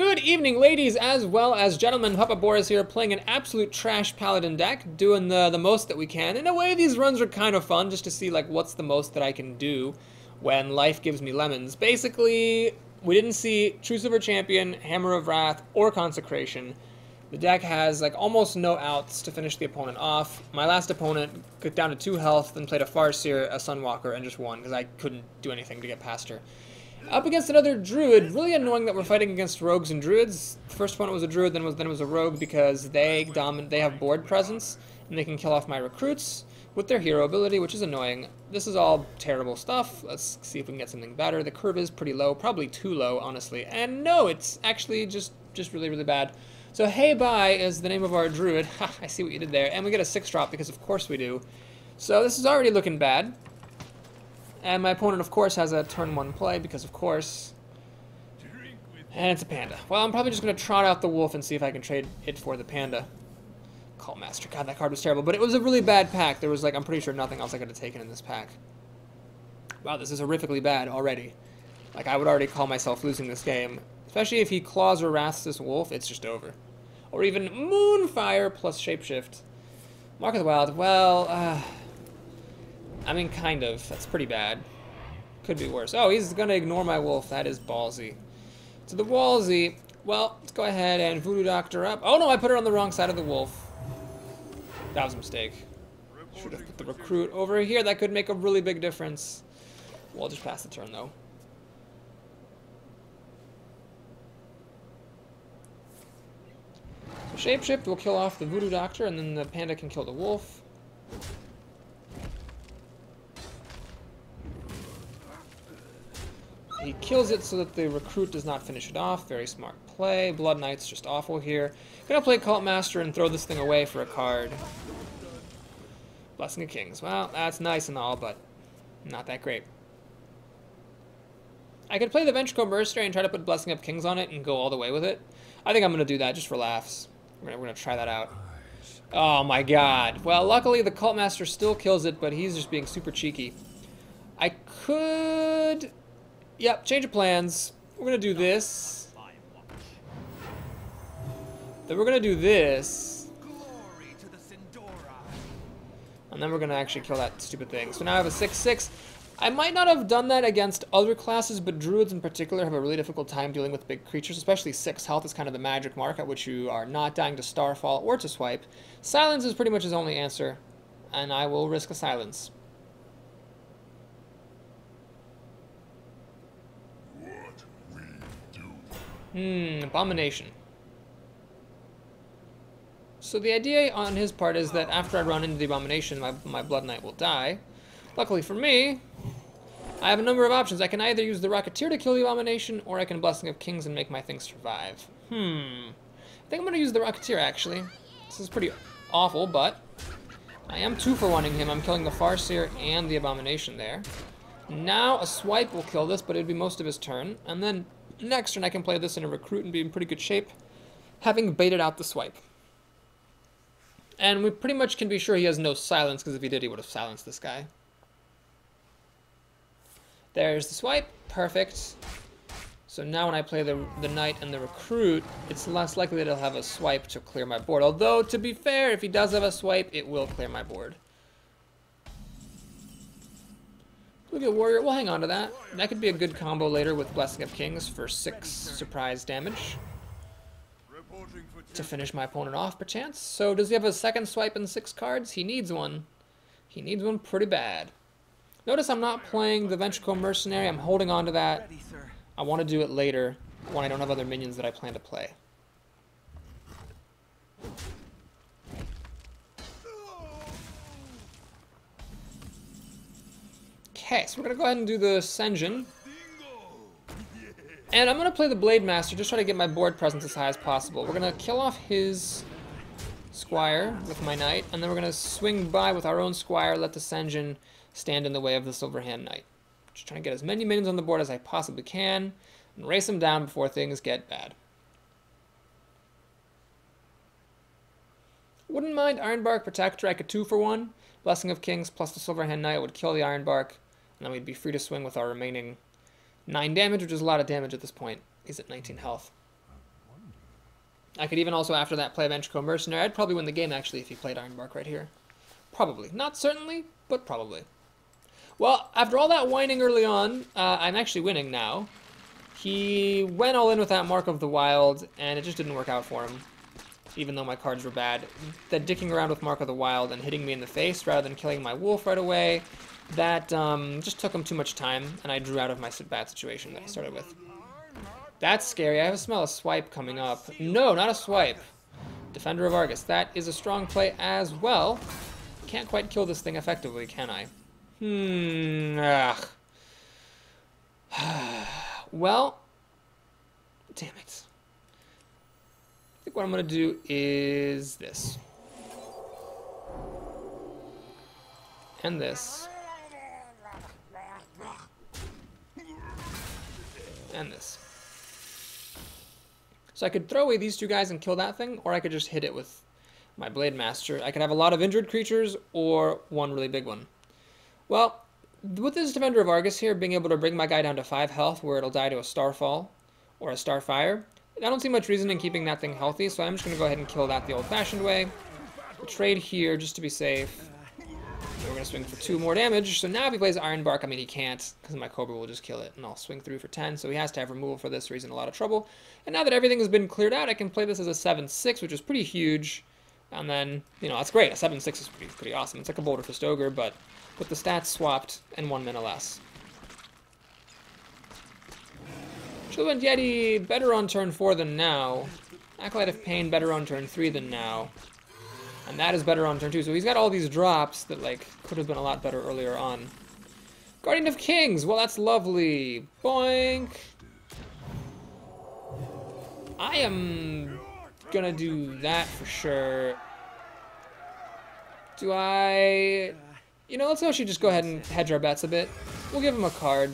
Good evening, ladies as well as gentlemen. Papa Boris here, playing an absolute trash Paladin deck, doing the most that we can. In a way, these runs are kind of fun, just to see like what's the most that I can do when life gives me lemons. Basically, we didn't see True Silver Champion, Hammer of Wrath, or Consecration. The deck has like almost no outs to finish the opponent off. My last opponent got down to 2 health, then played a Farseer, a Sunwalker, and just won because I couldn't do anything to get past her. Up against another Druid. Really annoying that we're fighting against Rogues and Druids. The first opponent was a Druid, then it was a Rogue because they have board presence and they can kill off my recruits with their hero ability, which is annoying. This is all terrible stuff. Let's see if we can get something better. The curve is pretty low, probably too low, honestly. And no, it's actually just really, really bad. So Hey Bye is the name of our Druid. Ha, I see what you did there. And we get a 6-drop because of course we do. So this is already looking bad. And my opponent, of course, has a turn 1 play, because of course. And it's a panda. Well, I'm probably just going to trot out the wolf and see if I can trade it for the panda. Call Master. God, that card was terrible. But it was a really bad pack. There was, like, I'm pretty sure nothing else I could have taken in this pack. Wow, this is horrifically bad already. Like, I would already call myself losing this game. Especially if he claws or wraths this wolf, it's just over. Or even Moonfire plus Shapeshift. Mark of the Wild, well, I mean, kind of. That's pretty bad. Could be worse. Oh, he's going to ignore my wolf. That is ballsy. To the Wallsy. Well, let's go ahead and Voodoo Doctor up. Oh, no, I put her on the wrong side of the wolf. That was a mistake. Should have put the recruit over here. That could make a really big difference. We'll just pass the turn, though. So Shapeshift will kill off the Voodoo Doctor, and then the panda can kill the wolf. He kills it so that the recruit does not finish it off. Very smart play. Blood Knight's just awful here. Gonna play Cult Master and throw this thing away for a card. Blessing of Kings. Well, that's nice and all, but not that great. I could play the Ventricle Mercenary and try to put Blessing of Kings on it and go all the way with it. I think I'm gonna do that just for laughs. We're gonna try that out. Oh my god. Well, luckily the Cult Master still kills it, but he's just being super cheeky. I could... Yep, change of plans. We're going to do this. Then we're going to do this. And then we're going to actually kill that stupid thing. So now I have a 6/6. I might not have done that against other classes, but Druids in particular have a really difficult time dealing with big creatures, especially 6 health is kind of the magic mark at which you are not dying to Starfall or to swipe. Silence is pretty much his only answer, and I will risk a silence. Abomination. So the idea on his part is that after I run into the Abomination, my Blood Knight will die. Luckily for me, I have a number of options. I can either use the Rocketeer to kill the Abomination, or I can Blessing of Kings and make my thing survive. I think I'm going to use the Rocketeer, actually. This is pretty awful, but I am 2-for-1ing him. I'm killing the Farseer and the Abomination there. Now a swipe will kill this, but it would be most of his turn. And then next turn I can play this in a recruit and be in pretty good shape, having baited out the swipe. And we pretty much can be sure he has no silence, because if he did, he would have silenced this guy. There's the swipe. Perfect. So now when I play the knight and the recruit, it's less likely that he'll have a swipe to clear my board. Although, to be fair, if he does have a swipe, it will clear my board. Look at Warrior. We'll hang on to that. That could be a good combo later with Blessing of Kings for 6 surprise damage to finish my opponent off, perchance. So does he have a second swipe and 6 cards? He needs one. He needs one pretty bad. Notice I'm not playing the Ventricle Mercenary. I'm holding on to that. I want to do it later when I don't have other minions that I plan to play. Okay, so we're going to go ahead and do the Sen'jin. And I'm going to play the Blade Master, just try to get my board presence as high as possible. We're going to kill off his Squire with my Knight, and then we're going to swing by with our own Squire, let the Sen'jin stand in the way of the Silverhand Knight. Just trying to get as many minions on the board as I possibly can, and race them down before things get bad. Wouldn't mind Ironbark Protector. I could 2-for-1. Blessing of Kings plus the Silverhand Knight would kill the Ironbark. And then we'd be free to swing with our remaining 9 damage, which is a lot of damage at this point. He's at 19 health. I could even also, after that, play Ventrico Mercenary. I'd probably win the game, actually, if he played Ironbark right here. Probably. Not certainly, but probably. Well, after all that whining early on, I'm actually winning now. He went all in with that Mark of the Wild, and it just didn't work out for him, even though my cards were bad. That dicking around with Mark of the Wild and hitting me in the face rather than killing my wolf right away, that just took him too much time, and I drew out of my bad situation that I started with. That's scary. I have a smell of swipe coming up. No, not a swipe. Defender of Argus. That is a strong play as well. Can't quite kill this thing effectively, can I? Well, damn it. I think what I'm going to do is this. And this. And this. So I could throw away these two guys and kill that thing, or I could just hit it with my Blade Master. I could have a lot of injured creatures, or one really big one. Well, with this Defender of Argus here, being able to bring my guy down to 5 health, where it'll die to a Starfall, or a Starfire, I don't see much reason in keeping that thing healthy, so I'm just going to go ahead and kill that the old-fashioned way. We'll trade here, just to be safe. And we're going to swing for 2 more damage, so now if he plays Ironbark, I mean, he can't, because my Cobra will just kill it, and I'll swing through for 10, so he has to have removal for this, or he's in a lot of trouble. And now that everything has been cleared out, I can play this as a 7-6, which is pretty huge. And then, you know, that's great. A 7-6 is pretty awesome. It's like a Boulder Fist Ogre, but with the stats swapped and 1 mana less. Chillwind Yeti, better on turn 4 than now. Acolyte of Pain, better on turn 3 than now. And that is better on turn 2. So he's got all these drops that, like, could have been a lot better earlier on. Guardian of Kings, well, that's lovely. Boink. I am gonna do that for sure. Do I... You know, let's actually just go ahead and hedge our bets a bit. We'll give him a card.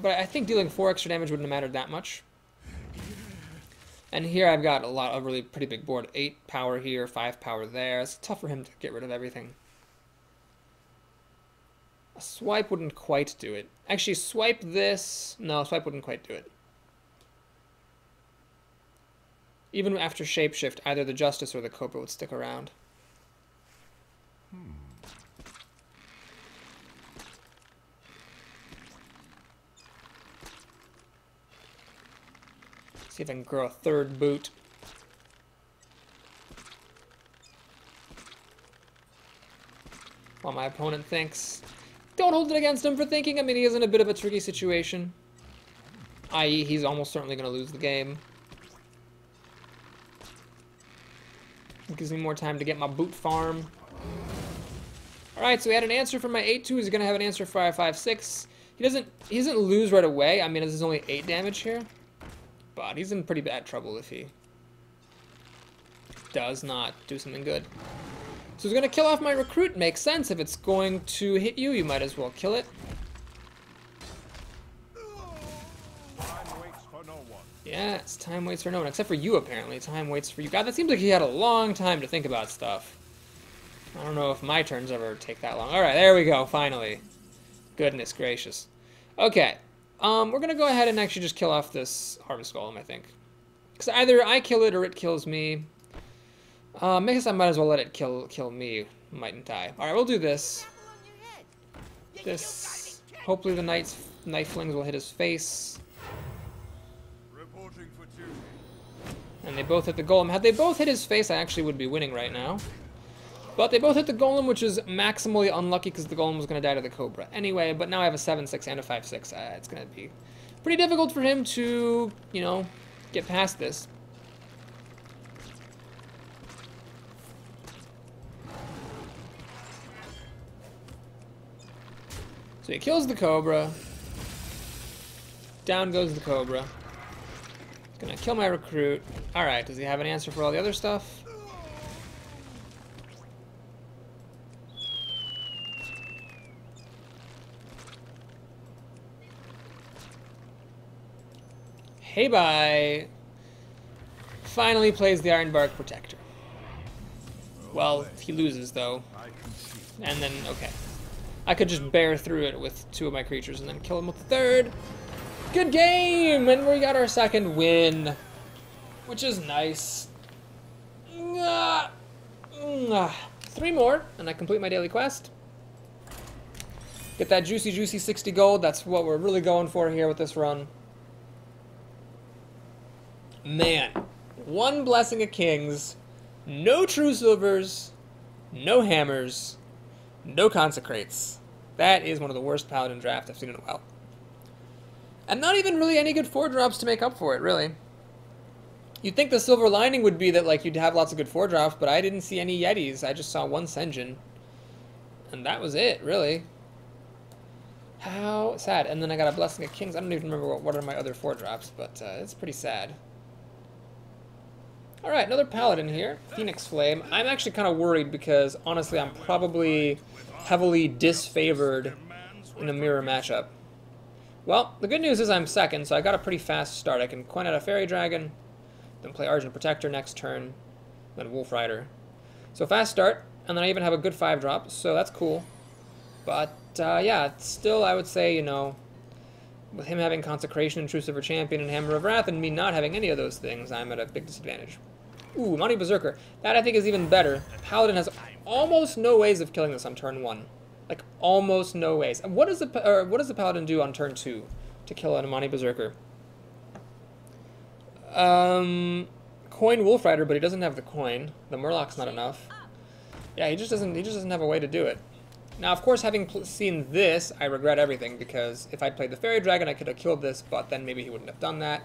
But I think dealing 4 extra damage wouldn't have mattered that much. And here I've got a really pretty big board. 8 power here, 5 power there. It's tough for him to get rid of everything. A swipe wouldn't quite do it. Actually, swipe this... No, swipe wouldn't quite do it. Even after Shapeshift, either the Justice or the Cobra would stick around. See if I can grow a 3rd boot. While my opponent thinks. Don't hold it against him for thinking. I mean, he is in a bit of a tricky situation. I.e., he's almost certainly going to lose the game. It gives me more time to get my boot farm. Alright, so he had an answer for my 8-2. He's going to have an answer for my 5-6. He doesn't lose right away. I mean, this is only 8 damage here. But he's in pretty bad trouble if he does not do something good. So he's going to kill off my recruit. Makes sense. If it's going to hit you, you might as well kill it. Yeah, it's time waits for no one. Except for you, apparently. Time waits for you. God, that seems like he had a long time to think about stuff. I don't know if my turns ever take that long. Alright, there we go, finally. Goodness gracious. Okay. We're going to go ahead and actually just kill off this Harvest Golem, I think. Because either I kill it or it kills me. I guess I might as well let it kill me, mightn't I? Alright, we'll do this. This. Hopefully the Knifelings will hit his face. And they both hit the Golem. Had they both hit his face, I actually would be winning right now. But they both hit the Golem, which is maximally unlucky because the Golem was going to die to the Cobra anyway. But now I have a 7-6 and a 5-6. It's going to be pretty difficult for him to, you know, get past this. So he kills the Cobra. Down goes the Cobra. Gonna kill my recruit. Alright, does he have an answer for all the other stuff? Hey bye! Finally plays the Ironbark Protector. Well, he loses though. And then, okay. I could just bear through it with 2 of my creatures and then kill him with the 3rd. Good game! And we got our 2nd win. which is nice. 3 more, and I complete my daily quest. Get that juicy, juicy 60 gold. That's what we're really going for here with this run. Man, 1 Blessing of Kings, no True Silvers, no Hammers, no Consecrates. That is one of the worst Paladin drafts I've seen in a while. And not even really any good 4-drops to make up for it, really. You'd think the silver lining would be that like you'd have lots of good 4-drops, but I didn't see any Yetis. I just saw 1 Senjin. And that was it, really. How sad. And then I got a Blessing of Kings. I don't even remember what are my other 4-drops, but it's pretty sad. Alright, another Paladin here. Phoenix Flame. I'm actually kind of worried because, honestly, I'm probably heavily disfavored in a mirror matchup. Well, the good news is I'm second, so I got a pretty fast start. I can coin out a Fairy Dragon, then play Argent Protector next turn, then Wolf Rider. So fast start, and then I even have a good 5-drop, so that's cool. But, yeah, still I would say, you know, with him having Consecration, Intrusive or Champion, and Hammer of Wrath, and me not having any of those things, I'm at a big disadvantage. Ooh, Monty Berserker. That I think is even better. Paladin has almost no ways of killing this on turn 1. Like, almost no ways. What does the Paladin do on turn 2 to kill an Amani Berserker? Coin Wolf Rider, but he doesn't have the coin. The Murloc's not enough. Yeah, he just doesn't have a way to do it. Now, of course, having seen this, I regret everything, because if I'd played the Fairy Dragon, I could have killed this, but then maybe he wouldn't have done that.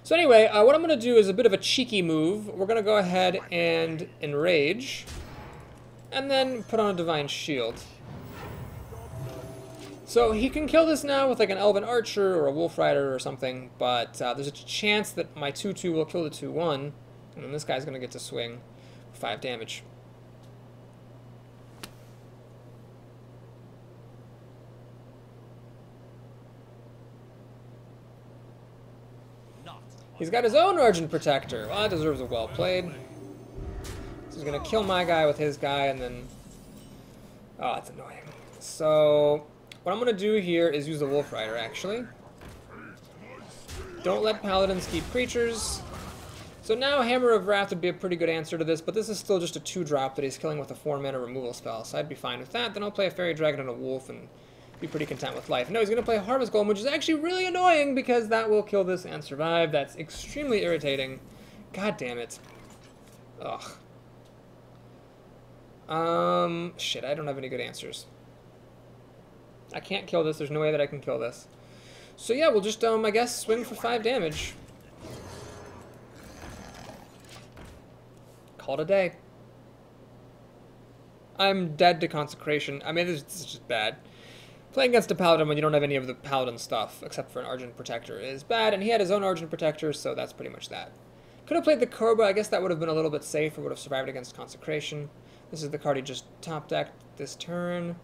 So anyway, what I'm going to do is a bit of a cheeky move. We're going to go ahead and Enrage, and then put on a Divine Shield. So he can kill this now with like an Elven Archer or a Wolf Rider or something, but there's a chance that my 2-2 will kill the 2-1, and then this guy's going to get to swing for 5 damage. He's got his own Argent Protector. Well, that deserves a well played. So he's going to kill my guy with his guy, and then... Oh, that's annoying. So, what I'm going to do here is use the Wolf Rider, actually. Don't let Paladins keep creatures. So now Hammer of Wrath would be a pretty good answer to this, but this is still just a 2-drop that he's killing with a 4-mana removal spell, so I'd be fine with that. Then I'll play a Fairy Dragon and a Wolf, and be pretty content with life. No, he's going to play Harvest Golem, which is actually really annoying because that will kill this and survive. That's extremely irritating. God damn it. Ugh. Shit, I don't have any good answers. I can't kill this. There's no way that I can kill this. So yeah, we'll just, I guess, swing for 5 damage. Call it a day. I'm dead to Consecration. I mean, this is just bad. Playing against a Paladin when you don't have any of the Paladin stuff, except for an Argent Protector, is bad, and he had his own Argent Protector, so that's pretty much that. Could have played the Cobra. I guess that would have been a little bit safer, would have survived against Consecration. This is the card he just top-decked this turn.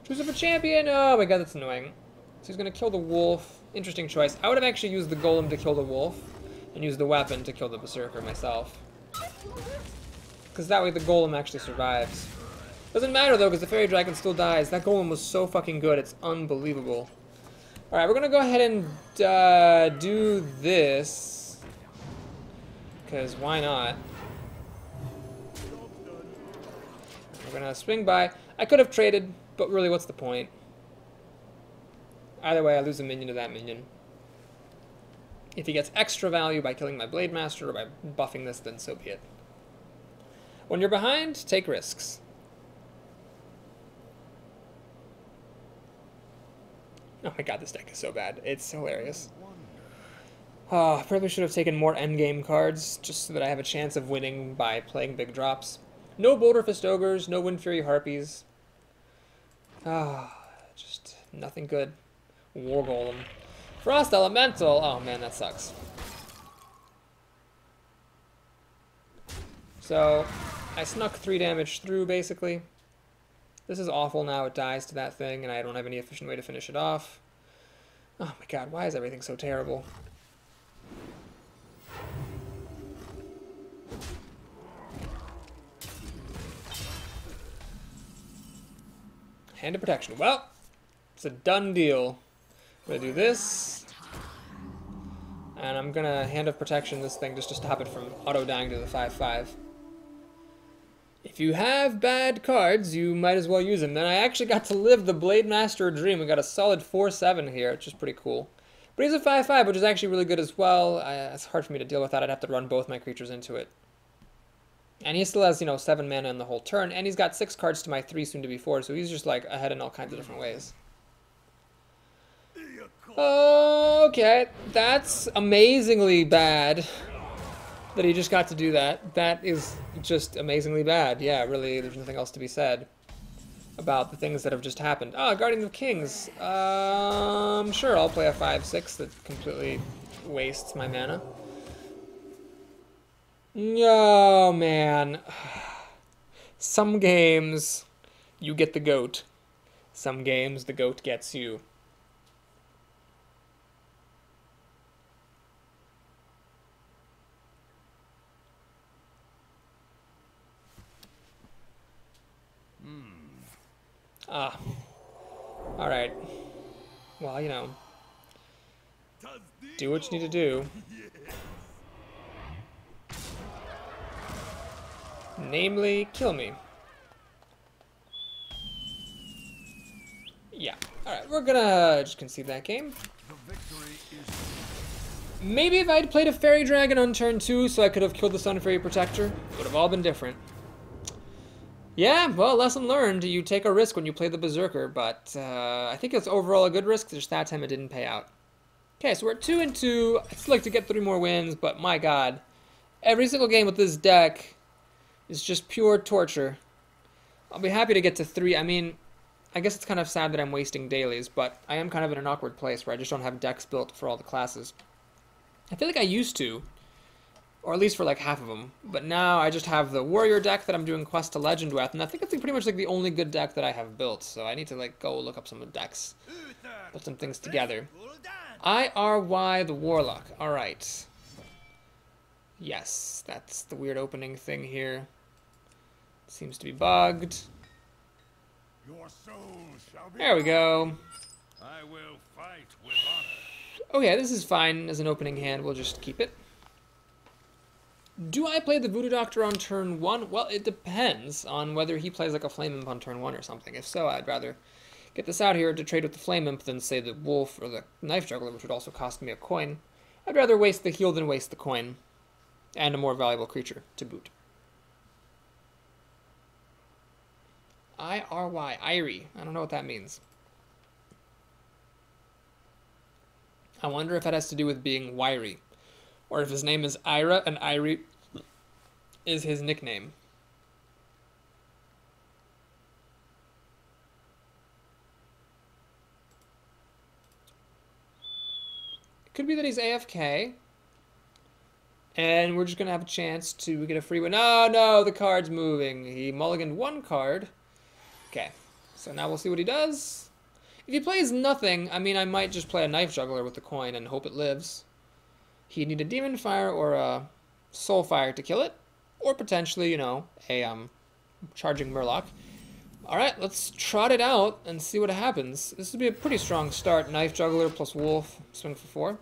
Choose a champion! Oh my god, that's annoying. So he's going to kill the Wolf. Interesting choice. I would have actually used the Golem to kill the Wolf, and used the weapon to kill the Berserker myself. Because that way the Golem actually survives. Doesn't matter though, because the Fairy Dragon still dies. That Golem was so fucking good, it's unbelievable. Alright, we're gonna go ahead and do this. Because why not? We're gonna swing by. I could have traded, but really what's the point? Either way, I lose a minion to that minion. If he gets extra value by killing my Blade Master or by buffing this, then so be it. When you're behind, take risks. Oh my god, this deck is so bad. It's hilarious. Oh, I probably should have taken more endgame cards, just so that I have a chance of winning by playing big drops. No Boulder Fist Ogres, no Wind Fury Harpies. Ah, just nothing good. War Golem. Frost Elemental! Oh man, that sucks. So, I snuck 3 damage through, basically. This is awful now, it dies to that thing, and I don't have any efficient way to finish it off. Oh my god, why is everything so terrible? Hand of Protection. Well, it's a done deal. I'm gonna do this. And I'm gonna Hand of Protection this thing just to stop it from auto-dying to the 5/5. If you have bad cards, you might as well use them. Then I actually got to live the Blade Master dream. We got a solid 4/7 here, which is pretty cool. But he's a 5/5, which is actually really good as well. It's hard for me to deal with that. I'd have to run both my creatures into it. And he still has, 7 mana in the whole turn, and he's got 6 cards to my 3, soon to be 4, so he's just like ahead in all kinds of different ways. Okay, that's amazingly bad that he just got to do that. That is just amazingly bad. Yeah, really, there's nothing else to be said about the things that have just happened. Oh, Guardian of Kings. Sure, I'll play a 5/6 that completely wastes my mana. No, man. Some games, you get the goat. Some games, the goat gets you. Ah. Alright. Well, do what you need to do. Namely, kill me. Yeah. Alright, we're gonna just concede that game. Maybe if I'd played a Fairy Dragon on turn 2 so I could have killed the Sun Fairy Protector, it would have all been different. Yeah, well, lesson learned. You take a risk when you play the Berserker, but I think it's overall a good risk. Just that time it didn't pay out. Okay, so we're at 2-2. I'd still like to get 3 more wins, but my god. Every single game with this deck is just pure torture. I'll be happy to get to 3. I mean, I guess it's kind of sad that I'm wasting dailies, but I am kind of in an awkward place where I just don't have decks built for all the classes. I feel like I used to. Or at least for like half of them. But now I just have the Warrior deck that I'm doing Quest to Legend with, and I think it's pretty much like the only good deck that I have built. So I need to like go look up some decks, put some things together. IRY the Warlock. All right. Yes, that's the weird opening thing here. Seems to be bugged. There we go. I will fight with honor. Okay, this is fine as an opening hand. We'll just keep it. Do I play the Voodoo Doctor on turn 1? Well, it depends on whether he plays like a Flame Imp on turn 1 or something. If so, I'd rather get this out here to trade with the Flame Imp than, say, the Wolf or the Knife Juggler, which would also cost me a coin. I'd rather waste the heal than waste the coin. And a more valuable creature to boot. IRY, Irie. I don't know what that means. I wonder if that has to do with being wiry. Or if his name is Ira and Irie is his nickname. It could be that he's AFK. And we're just going to have a chance to get a free win. No, the card's moving. He mulliganed 1 card. Okay, so now we'll see what he does. If he plays nothing, I mean, I might just play a Knife Juggler with the coin and hope it lives. He'd need a Demon Fire or a Soul Fire to kill it. Or potentially, a Charging Murloc. Alright, let's trot it out and see what happens. This would be a pretty strong start. Knife Juggler plus Wolf, swing for 4.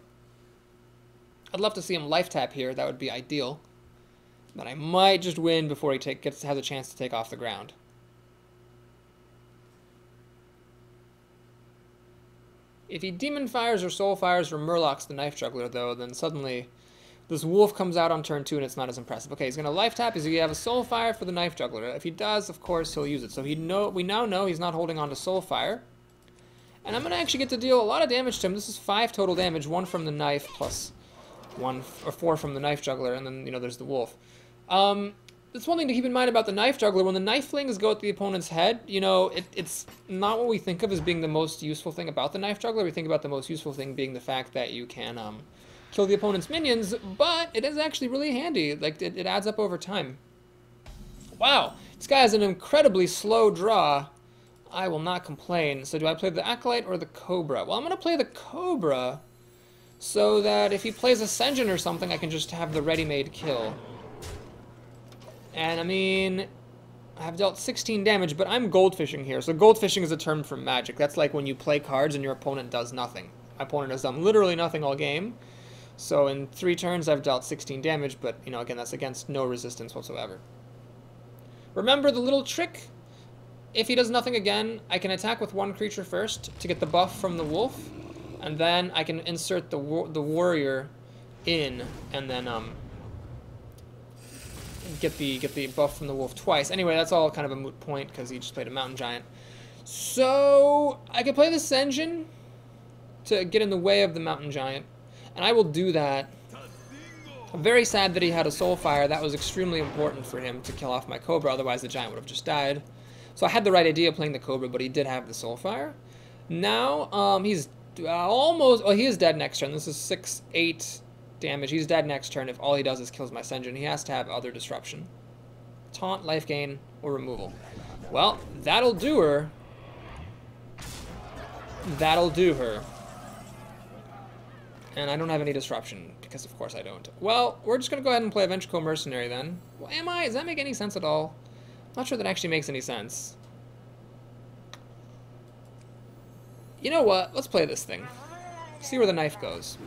I'd love to see him life tap here. That would be ideal. But I might just win before he has a chance to take off the ground. If he Demon Fires or Soul Fires or Murlocs the Knife Juggler, though, then suddenly this Wolf comes out on turn 2 and it's not as impressive. Okay, he's going to life tap. He's going to have a Soul Fire for the Knife Juggler. If he does, of course, he'll use it. So we now know he's not holding on to Soul Fire. And I'm going to actually get to deal a lot of damage to him. This is 5 total damage, 1 from the Knife plus 4 from the Knife Juggler, and then, there's the Wolf. That's one thing to keep in mind about the Knife Juggler. When the Knife Flings go at the opponent's head, it's not what we think of as being the most useful thing about the Knife Juggler. We think about the most useful thing being the fact that you can kill the opponent's minions, but it is actually really handy. Like, it adds up over time. Wow, this guy has an incredibly slow draw. I will not complain. So do I play the Acolyte or the Cobra? Well, I'm going to play the Cobra so that if he plays Ascension or something, I can just have the ready-made kill. And I mean, I've dealt 16 damage, but I'm goldfishing here. So goldfishing is a term from Magic. That's like when you play cards and your opponent does nothing. My opponent has done literally nothing all game. So in 3 turns, I've dealt 16 damage, but, you know, again, that's against no resistance whatsoever. Remember the little trick? If he does nothing again, I can attack with 1 creature first to get the buff from the wolf, and then I can insert the warrior in, and then get the buff from the wolf twice. Anyway, that's all kind of a moot point because he just played a mountain giant. So I can play this engine to get in the way of the mountain giant, and I will do that. I'm very sad that he had a Soulfire. That was extremely important for him to kill off my Cobra, otherwise the giant would have just died. So I had the right idea playing the Cobra, but he did have the Soulfire. Now, he's almost... Oh, he is dead next turn. This is 6-8 damage. He's dead next turn if all he does is kills my Sen'jin. He has to have other disruption. Taunt, life gain, or removal. Well, that'll do her. That'll do her. And I don't have any disruption, because of course I don't. Well, we're just going to go ahead and play a Ventricle Mercenary then. Well, am I? Does that make any sense at all? Not sure that actually makes any sense. You know what? Let's play this thing. See where the knife goes.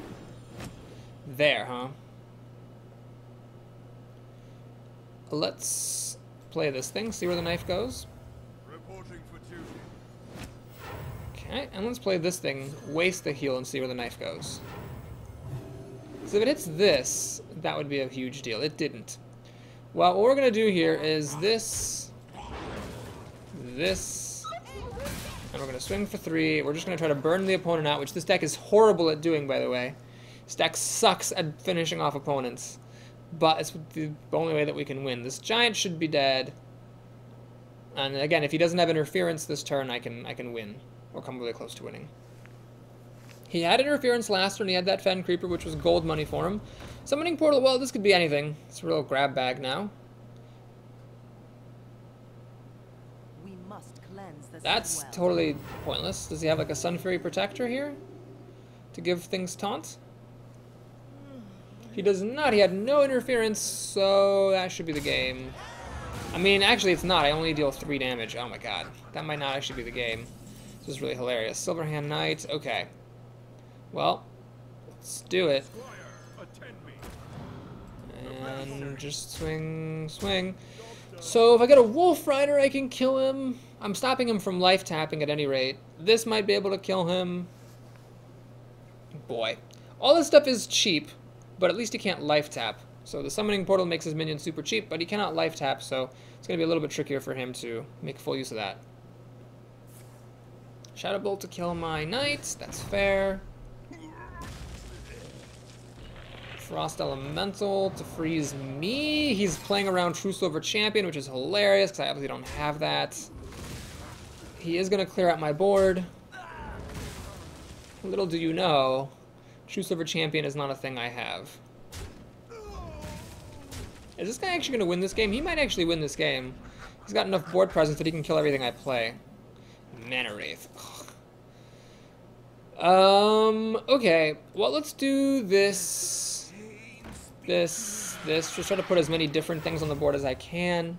There, huh? Let's play this thing, see where the knife goes. Okay, and let's play this thing, waste the heal, and see where the knife goes. So if it hits this, that would be a huge deal. It didn't. Well, what we're going to do here is this, and we're going to swing for 3. We're just going to try to burn the opponent out, which this deck is horrible at doing, by the way. This deck sucks at finishing off opponents, but it's the only way that we can win. This giant should be dead, and again, if he doesn't have interference this turn, I can win, or come really close to winning. He had interference last turn. He had that Fen Creeper, which was gold money for him. Summoning Portal, well, this could be anything. It's a real grab bag now. We must cleanse the That's totally pointless. Does he have like a Sun Fury Protector here to give things taunt? He does not. He had no interference, so that should be the game. I mean, actually it's not. I only deal 3 damage. Oh my god. That might not actually be the game. This is really hilarious. Silverhand Knight. Okay. Well, let's do it. And just swing, swing. So if I get a Wolf Rider, I can kill him. I'm stopping him from life tapping at any rate. This might be able to kill him. Boy. All this stuff is cheap, but at least he can't life tap. So the Summoning Portal makes his minions super cheap, but he cannot life tap, so it's going to be a little bit trickier for him to make full use of that. Shadow Bolt to kill my Knight. That's fair. Frost Elemental to freeze me. He's playing around True Silver Champion, which is hilarious because I obviously don't have that. He is going to clear out my board. Little do you know, True Silver Champion is not a thing I have. Is this guy actually going to win this game? He might actually win this game. He's got enough board presence that he can kill everything I play. Mana Wraith. Okay. Well, let's do this. Just try to put as many different things on the board as I can.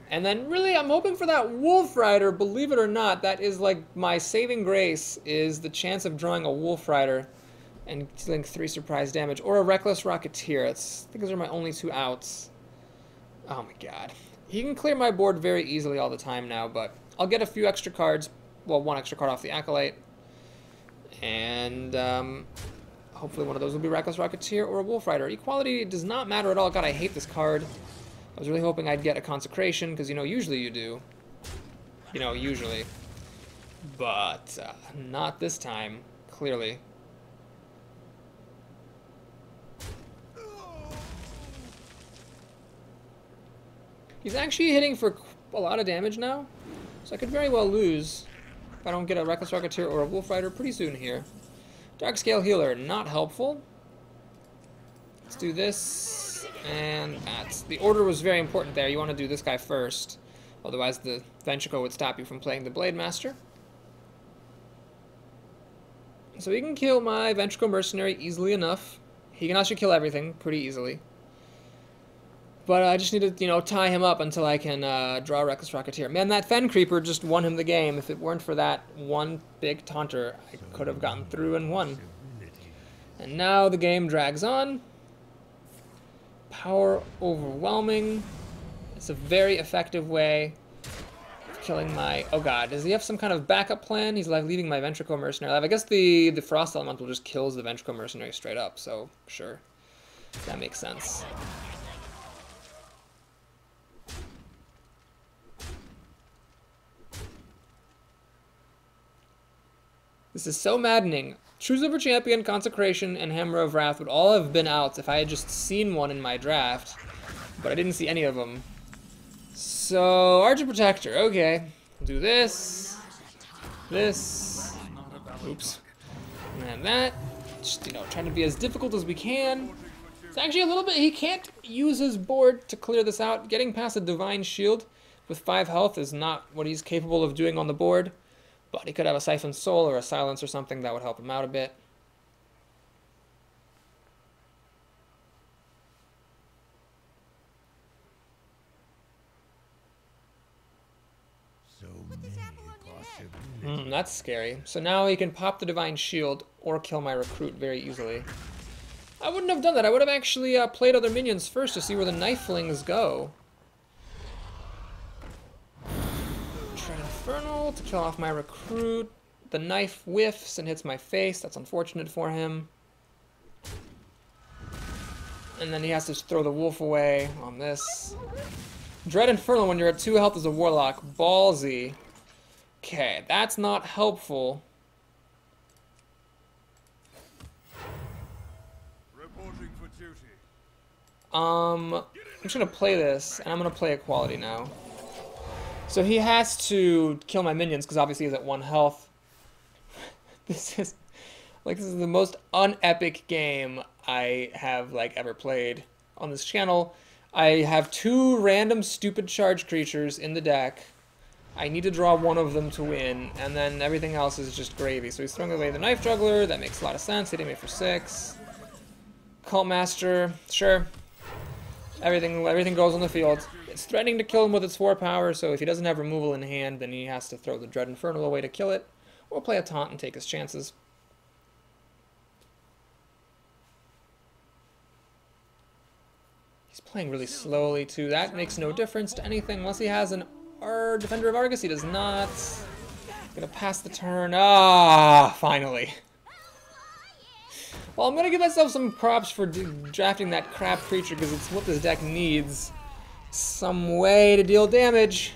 And then really, I'm hoping for that Wolf Rider. Believe it or not, that is like my saving grace, is the chance of drawing a Wolf Rider and dealing 3 surprise damage. Or a Reckless Rocketeer. I think those are my only 2 outs. Oh my god. He can clear my board very easily all the time now, but I'll get a few extra cards. Well, 1 extra card off the Acolyte. And hopefully one of those will be Reckless Rocketeer or a Wolf Rider. Equality does not matter at all. God, I hate this card. I was really hoping I'd get a Consecration, because, you know, usually you do. You know, usually. But not this time, clearly. He's actually hitting for a lot of damage now, so I could very well lose if I don't get a Reckless Rocketeer or a Wolf Rider pretty soon here. Darkscale Healer, not helpful. Let's do this, and that. The order was very important there. You want to do this guy first, otherwise the Ventricle would stop you from playing the Blade Master. So he can kill my Ventricle Mercenary easily enough. He can actually kill everything pretty easily. But I just need to, you know, tie him up until I can draw a Reckless Rocketeer. Man, that Fen Creeper just won him the game. If it weren't for that one big taunter, I could have gotten through and won. And now the game drags on. Power overwhelming. It's a very effective way of killing my... Oh god, does he have some kind of backup plan? He's like leaving my Ventricle Mercenary alive. I guess the Frost Elemental just kills the Ventricle Mercenary straight up, so sure. That makes sense. This is so maddening. Choose Over Champion, Consecration, and Hammer of Wrath would all have been out if I had just seen one in my draft, but I didn't see any of them. So, Archer Protector, okay. Do this, this, oops, and that. Just, you know, trying to be as difficult as we can. It's actually a little bit, he can't use his board to clear this out. Getting past a Divine Shield with 5 health is not what he's capable of doing on the board. But he could have a Siphoned Soul or a Silence or something that would help him out a bit. So many That's scary. So now he can pop the Divine Shield or kill my Recruit very easily. I wouldn't have done that. I would have actually played other minions first to see where the Knife Flings go. Tread Infernal to kill off my Recruit. The knife whiffs and hits my face. That's unfortunate for him. And then he has to throw the wolf away on this. Dread Infernal when you're at 2 health as a Warlock. Ballsy. Okay, that's not helpful. reporting for duty. I'm just going to play this, and I'm going to play Equality now. So he has to kill my minions, because obviously he's at 1 health. This is the most unepic game I have ever played on this channel. I have 2 random stupid charge creatures in the deck. I need to draw one of them to win, and then everything else is just gravy. So he's throwing away the Knife Juggler. That makes a lot of sense. Hitting me for 6. Cult Master, sure. Everything goes on the field. It's threatening to kill him with its 4 power, so if he doesn't have removal in hand, then he has to throw the Dread Infernal away to kill it. Or play a taunt and take his chances. He's playing really slowly too. That makes no difference to anything unless he has an Defender of Argus. He does not. Gonna pass the turn. Ah, finally. Well, I'm gonna give myself some props for drafting that crap creature because it's what this deck needs. Some way to deal damage.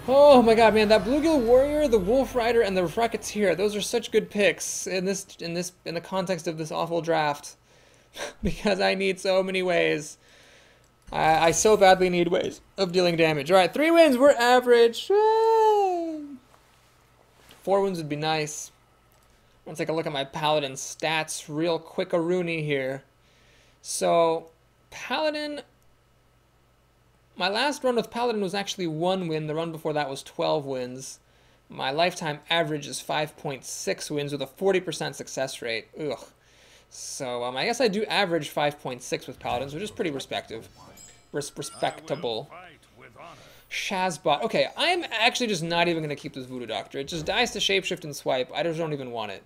Oh my god, man, that Bluegill Warrior, the Wolf Rider, and the Racketeer, those are such good picks in the context of this awful draft. Because I need so many ways. I so badly need ways of dealing damage. Alright, 3 wins, we're average. 4 wins would be nice. Let's take a look at my Paladin stats real quick-a-rooney here. So, Paladin... My last run with Paladin was actually 1 win. The run before that was 12 wins. My lifetime average is 5.6 wins with a 40% success rate. Ugh. So I guess I do average 5.6 with Paladins, which is pretty respectable. Shazbot. Okay, I'm actually just not even going to keep this Voodoo Doctor. It just dies to Shapeshift and Swipe. I just don't even want it.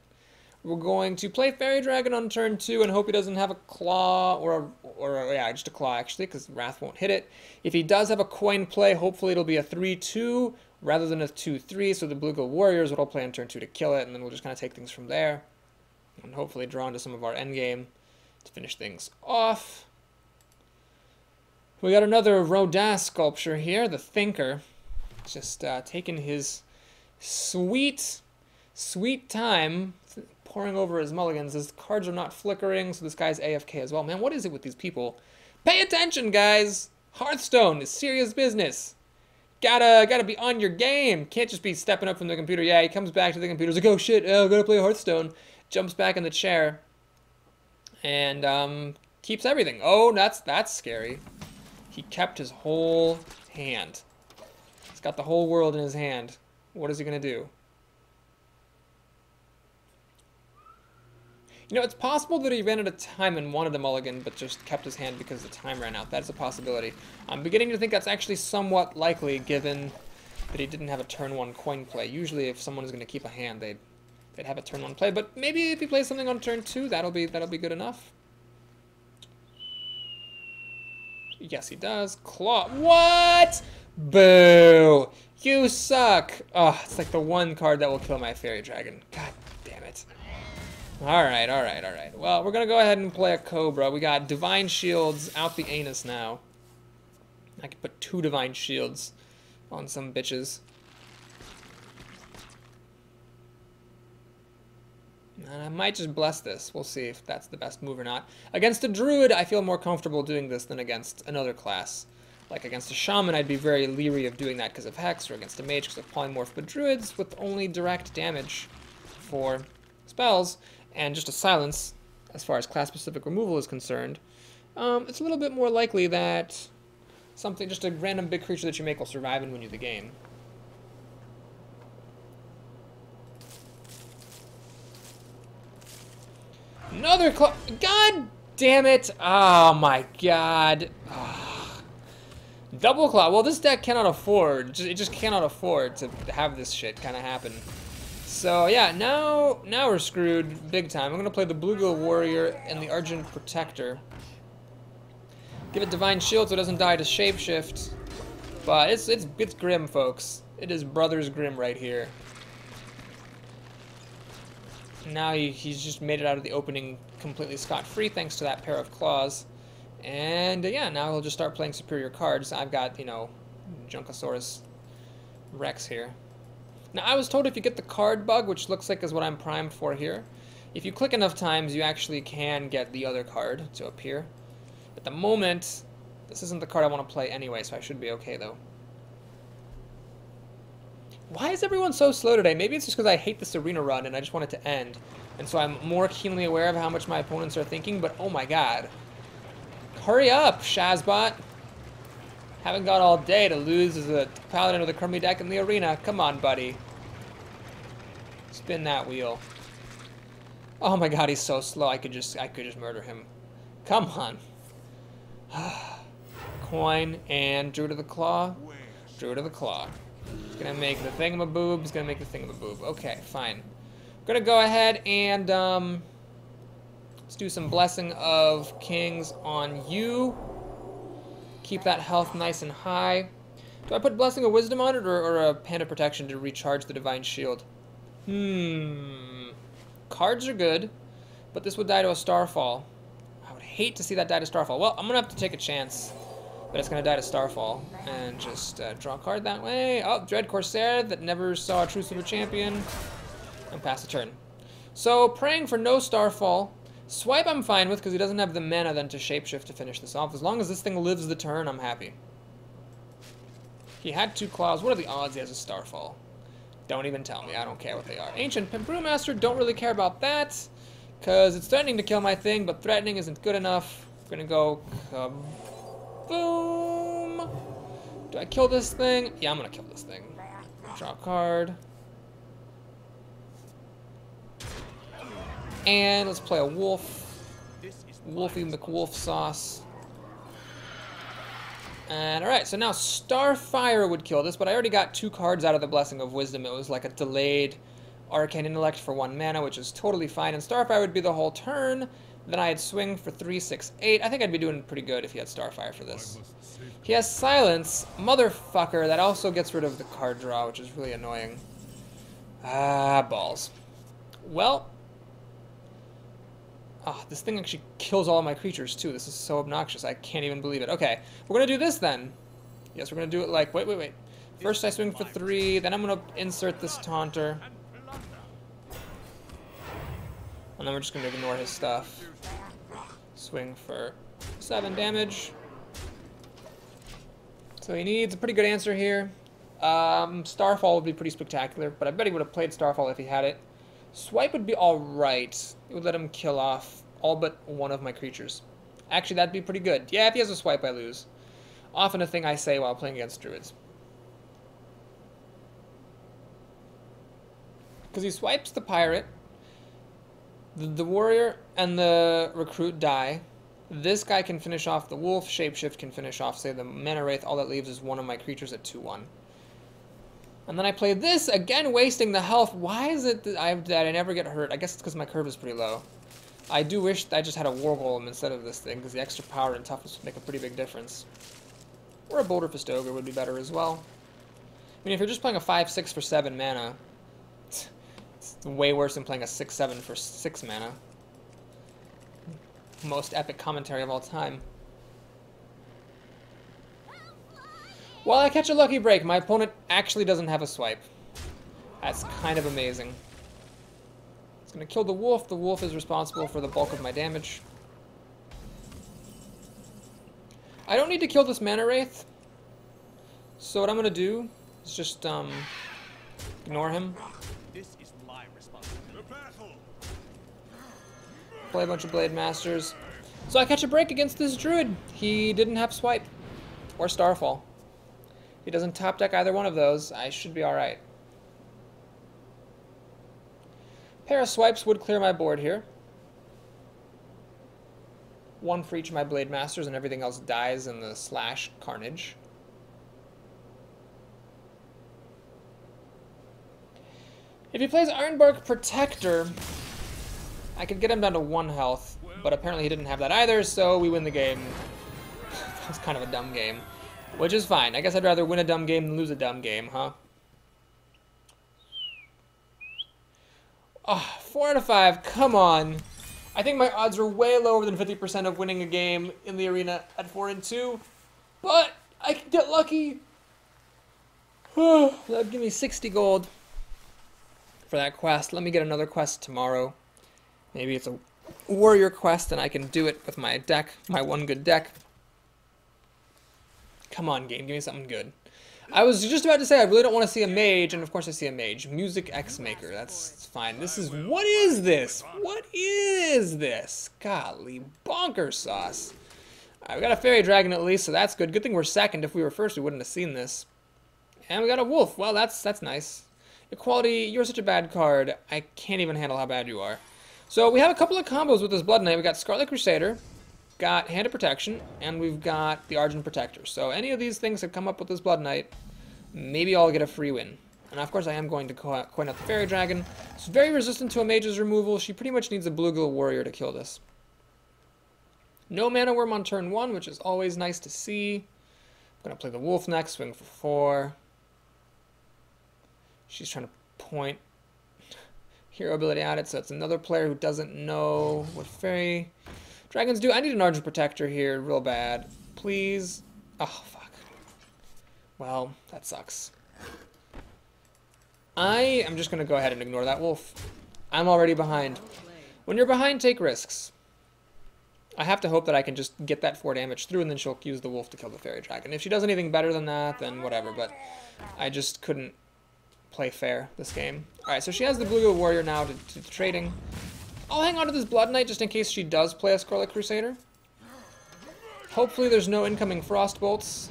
We're going to play Fairy Dragon on turn 2 and hope he doesn't have a Claw yeah, just a Claw actually, because Wrath won't hit it. If he does have a coin play, hopefully it'll be a 3-2 rather than a 2-3, so the Bluegill Warrior is what I'll play on turn 2 to kill it, and then we'll just kind of take things from there. And hopefully draw into some of our endgame to finish things off. We got another Rodin sculpture here, the Thinker. Just taking his sweet time poring over his mulligans. His cards are not flickering, so this guy's AFK as well. Man, what is it with these people? Pay attention, guys! Hearthstone is serious business. Gotta be on your game. Can't just be stepping up from the computer. Yeah, he comes back to the computer. He's like, oh shit, I gotta play Hearthstone. Jumps back in the chair. And keeps everything. Oh, that's scary. He kept his whole hand. He's got the whole world in his hand. What is he gonna do? You know, it's possible that he ran out of time and wanted a mulligan, but just kept his hand because the time ran out. That is a possibility. I'm beginning to think that's actually somewhat likely, given that he didn't have a turn 1 coin play. Usually, if someone is going to keep a hand, they They'd have a turn 1 play, but maybe if he plays something on turn 2, that'll be good enough. Yes, he does. Claw. What? Boo! You suck! Oh, it's like the one card that will kill my Fairy Dragon. God damn it. Alright, alright, alright. Well, we're gonna go ahead and play a Cobra. We got Divine Shields out the anus now. I could put 2 Divine Shields on some bitches. And I might just bless this. We'll see if that's the best move or not. Against a Druid, I feel more comfortable doing this than against another class. Like against a Shaman, I'd be very leery of doing that because of Hex, or against a Mage because of Polymorph. But Druids, with only direct damage for spells, and just a Silence, as far as class-specific removal is concerned, it's a little bit more likely that something, just a random big creature that you make will survive and win you the game. Another claw. God damn it. Oh my god. Oh. Double claw. Well, this deck cannot afford, it just cannot afford to have this shit kind of happen. So yeah, now we're screwed big time. I'm going to play the Bluegill Warrior and the Argent Protector. Give it Divine Shield so it doesn't die to Shapeshift. But it's grim, folks. It is Brothers Grim right here. Now he's just made it out of the opening completely scot-free thanks to that pair of claws. And yeah, now he'll just start playing superior cards. I've got, you know, Junkosaurus Rex here. Now, I was told if you get the card bug, which looks like is what I'm primed for here, if you click enough times, you actually can get the other card to appear. At the moment, this isn't the card I want to play anyway, so I should be okay, though. Why is everyone so slow today? Maybe it's just because I hate this arena run and I just want it to end. And so I'm more keenly aware of how much my opponents are thinking, but oh my god. Hurry up, Shazbot. Haven't got all day to lose as a Paladin with a crummy deck in the arena. Come on, buddy. Spin that wheel. Oh my god, he's so slow. I could just murder him. Come on. Coin and Druid of the Claw. Druid of the Claw. He's gonna make the thingamaboob. He's gonna make the thingamaboob. Okay, fine. I'm gonna go ahead and let's do some Blessing of Kings on you. Keep that health nice and high. Do I put Blessing of Wisdom on it or a Hand of Protection to recharge the Divine Shield? Cards are good, but this would die to a Starfall. I would hate to see that die to Starfall. Well, I'm gonna have to take a chance. But it's going to die to Starfall, and just draw a card that way. Oh, Dread Corsair that never saw a Truce of a Champion, and pass the turn. So, praying for no Starfall. Swipe I'm fine with, because he doesn't have the mana then to Shapeshift to finish this off. As long as this thing lives the turn, I'm happy. He had 2 claws. What are the odds he has a Starfall? Don't even tell me. I don't care what they are. Ancient Brewmaster, don't really care about that, because it's threatening to kill my thing, but threatening isn't good enough. I'm going to go... Boom! Do I kill this thing? Yeah, I'm gonna kill this thing. Draw a card. And let's play a wolf. Wolfie McWolf sauce. And alright, so now Starfire would kill this, but I already got 2 cards out of the Blessing of Wisdom. It was like a delayed Arcane Intellect for 1 mana, which is totally fine. And Starfire would be the whole turn. Then I'd swing for 3, 6, 8. I think I'd be doing pretty good if he had Starfire for this. He has Silence. Motherfucker. That also gets rid of the card draw, which is really annoying. Ah, balls. Well. Oh, this thing actually kills all of my creatures, too. This is so obnoxious. I can't even believe it. Okay. We're going to do this, then. Yes, we're going to do it like... Wait. First I swing for 3. Then I'm going to insert this Taunter. And then we're just going to ignore his stuff. Swing for 7 damage. So he needs a pretty good answer here. Starfall would be pretty spectacular, but I bet he would have played Starfall if he had it. Swipe would be alright. It would let him kill off all but one of my creatures. Actually, that'd be pretty good. Yeah, if he has a swipe, I lose. Often a thing I say while playing against Druids. Because he swipes the Pirate. The Warrior and the Recruit die. This guy can finish off the Wolf. Shapeshift can finish off, say, the Mana Wraith. All that leaves is one of my creatures at 2-1. And then I play this, again wasting the health. Why is it that I never get hurt? I guess it's because my curve is pretty low. I do wish I just had a War Golem instead of this thing, because the extra power and toughness would make a pretty big difference. Or a Boulder Fist Ogre would be better as well. I mean, if you're just playing a 5-6 for 7 mana, it's way worse than playing a 6-7 for 6 mana. Most epic commentary of all time. While I catch a lucky break, my opponent actually doesn't have a swipe. That's kind of amazing. It's going to kill the wolf. The wolf is responsible for the bulk of my damage. I don't need to kill this Mana Wraith. So what I'm going to do is just ignore him. This is my responsibility. Play a bunch of Blade Masters. So I catch a break against this Druid. He didn't have swipe. Or Starfall. If he doesn't top deck either one of those, I should be alright. Pair of swipes would clear my board here. One for each of my Blade Masters, and everything else dies in the slash carnage. If he plays Ironbark Protector, I could get him down to 1 health, but apparently he didn't have that either, so we win the game. That was kind of a dumb game, which is fine. I guess I'd rather win a dumb game than lose a dumb game, huh? Oh, 4 out of 5, come on. I think my odds are way lower than 50% of winning a game in the arena at 4-2, but I can get lucky. That'd give me 60 gold for that quest. Let me get another quest tomorrow. Maybe it's a warrior quest and I can do it with my deck, my one good deck. Come on, game, give me something good. I was just about to say I really don't want to see a mage, and of course I see a mage. Music X Maker, that's fine. This is, what is this? What is this? Golly, bonker sauce. Alright, we got a fairy dragon at least, so that's good. Good thing we're second. If we were first, we wouldn't have seen this. And we got a wolf. Well, that's nice. Equality, you're such a bad card. I can't even handle how bad you are. So we have a couple of combos with this Blood Knight. We got Scarlet Crusader, got Hand of Protection, and we've got the Argent Protector. So any of these things that come up with this Blood Knight, maybe I'll get a free win. And of course I am going to coin out the Fairy Dragon. It's very resistant to a mage's removal. She pretty much needs a Bluegill Warrior to kill this. No Mana Worm on turn 1, which is always nice to see. I'm going to play the Wolf next, swing for 4. She's trying to point hero ability at it, so it's another player who doesn't know what Fairy Dragons do. I need an Argent Protector here real bad. Please. Oh, fuck. Well, that sucks. I am just going to go ahead and ignore that wolf. I'm already behind. When you're behind, take risks. I have to hope that I can just get that 4 damage through, and then she'll use the wolf to kill the Fairy Dragon. If she does anything better than that, then whatever, but I just couldn't play fair this game. Alright, so she has the Bluegill Warrior now to trading. I'll hang on to this Blood Knight just in case she does play a Scarlet Crusader. Hopefully there's no incoming Frost Bolts,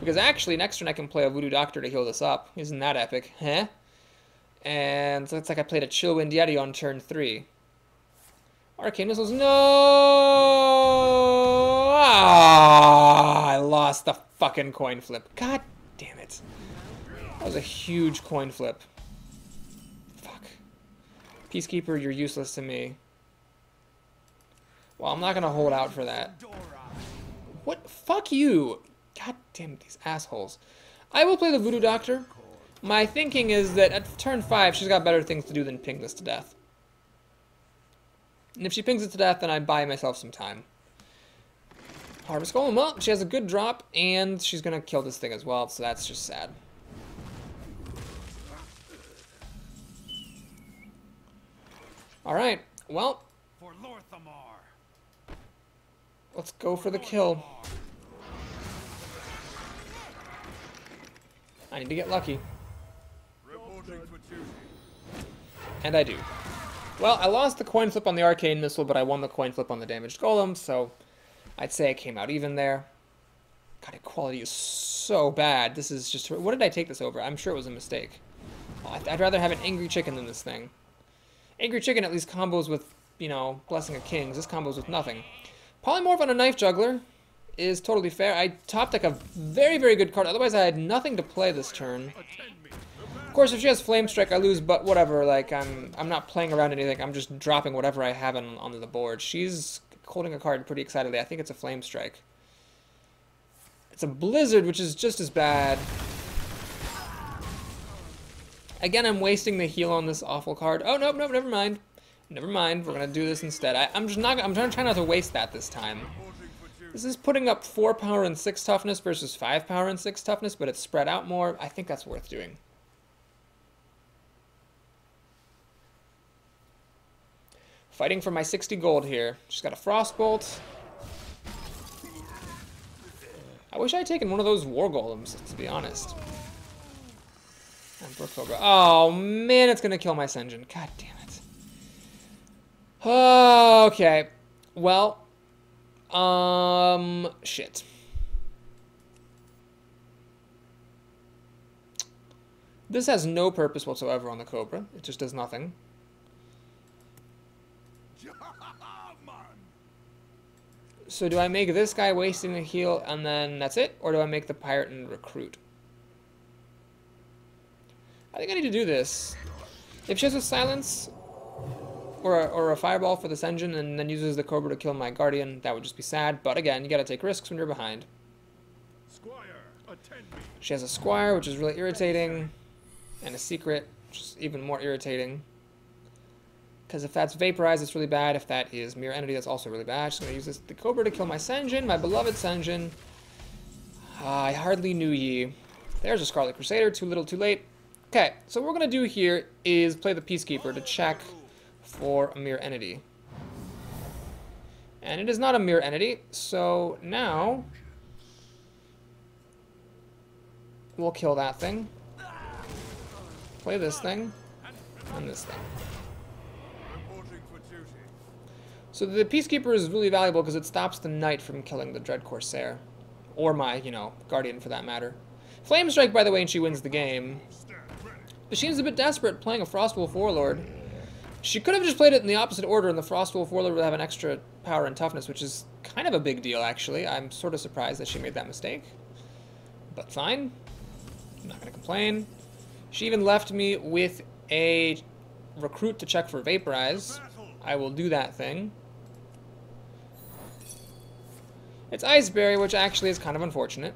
because actually next turn I can play a Voodoo Doctor to heal this up. Isn't that epic? Huh? And so it's like I played a Chillwind Yeti on turn 3. Arcane Missiles, no! Ah, I lost the fucking coin flip. God damn it. That was a huge coin flip. Fuck. Peacekeeper, you're useless to me. Well, I'm not gonna hold out for that. What? Fuck you! God damn it, these assholes. I will play the Voodoo Doctor. My thinking is that at turn 5, she's got better things to do than ping this to death. And if she pings it to death, then I buy myself some time. Harvest Golem, well, she has a good drop, and she's gonna kill this thing as well, so that's just sad. Alright, well, let's go for the kill. I need to get lucky. And I do. Well, I lost the coin flip on the Arcane Missile, but I won the coin flip on the Damaged Golem, so I'd say I came out even there. God, equality is so bad. This is just... What did I take this over? I'm sure it was a mistake. I'd rather have an Angry Chicken than this thing. Angry Chicken at least combos with, you know, Blessing of Kings. This combos with nothing. Polymorph on a Knife Juggler is totally fair. I top deck a very, very good card. Otherwise, I had nothing to play this turn. course, if she has Flame Strike, I lose, but whatever. Like, I'm not playing around anything. I'm just dropping whatever I have onto the board. She's holding a card pretty excitedly. I think it's a Flame Strike. It's a Blizzard, which is just as bad. Again, I'm wasting the heal on this awful card. Oh, nope, never mind. Never mind, we're gonna do this instead. I'm trying not to waste that this time. This is putting up 4 power and 6 toughness versus 5 power and 6 toughness, but it's spread out more. I think that's worth doing. Fighting for my 60 gold here. She's got a Frostbolt. I wish I had taken one of those War Golems, to be honest. Emperor Cobra. Oh, man, it's going to kill my Senjin. God damn it. Okay. Well, shit. This has no purpose whatsoever on the Cobra. It just does nothing. So do I make this guy wasting the heal and then that's it? Or do I make the pirate and recruit? I think I need to do this. If she has a silence or a fireball for this engine and then uses the Cobra to kill my guardian, that would just be sad. But again, you gotta take risks when you're behind. Squire, attend me. She has a Squire, which is really irritating, and a Secret, which is even more irritating. Because if that's Vaporize, it's really bad. If that is Mirror Entity, that's also really bad. Just gonna use the Cobra to kill my Senjin, my beloved Senjin. I hardly knew ye. There's a Scarlet Crusader, too little, too late. Okay, so what we're going to do here is play the Peacekeeper to check for a Mirror Entity. And it is not a Mirror Entity, so now we'll kill that thing. Play this thing, and this thing. So the Peacekeeper is really valuable because it stops the Knight from killing the Dread Corsair. Or my, Guardian for that matter. Flame Strike, by the way, and she wins the game. But she seems a bit desperate playing a Frostwolf Warlord. She could have just played it in the opposite order, and the Frostwolf Warlord would have an extra power and toughness, which is kind of a big deal, actually. I'm sort of surprised that she made that mistake. But fine. I'm not going to complain. She even left me with a recruit to check for Vaporize. I will do that thing. It's Iceberry, which actually is kind of unfortunate.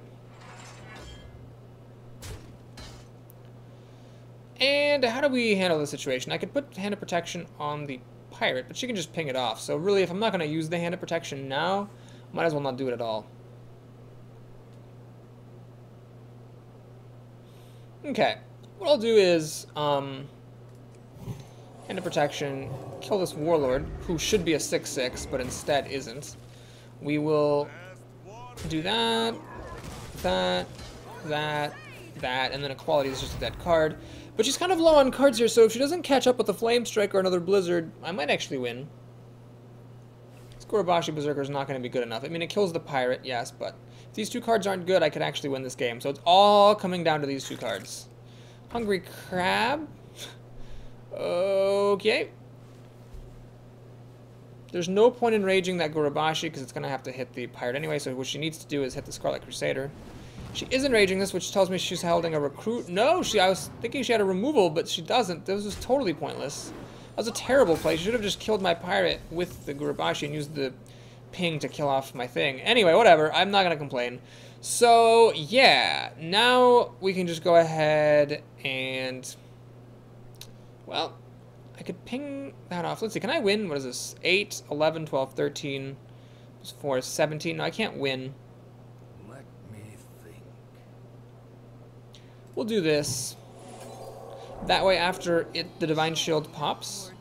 And how do we handle the situation? I could put Hand of Protection on the pirate, but she can just ping it off. So really, if I'm not going to use the Hand of Protection now, might as well not do it at all. Okay. What I'll do is, Hand of Protection, kill this Warlord, who should be a 6/6, but instead isn't. We will do that, and then Equality is just a dead card. But she's kind of low on cards here, so if she doesn't catch up with a Flame Strike or another Blizzard, I might actually win. This Gorobashi Berserker is not going to be good enough. I mean, it kills the pirate, yes, but if these two cards aren't good, I could actually win this game. So it's all coming down to these two cards. Hungry Crab. Okay. There's no point in raging that Gorobashi because it's going to have to hit the pirate anyway, so what she needs to do is hit the Scarlet Crusader. She isn't raging this, which tells me she's holding a recruit. No, I was thinking she had a removal, but she doesn't. This was totally pointless. That was a terrible play. She should have just killed my pirate with the Gorobashi and used the ping to kill off my thing. Anyway, whatever. I'm not going to complain. So, yeah. Now we can just go ahead and... Well, I could ping that off. Let's see. Can I win? What is this? 8, 11, 12, 13, 4, 17. No, I can't win. We'll do this. That way, after the Divine Shield pops,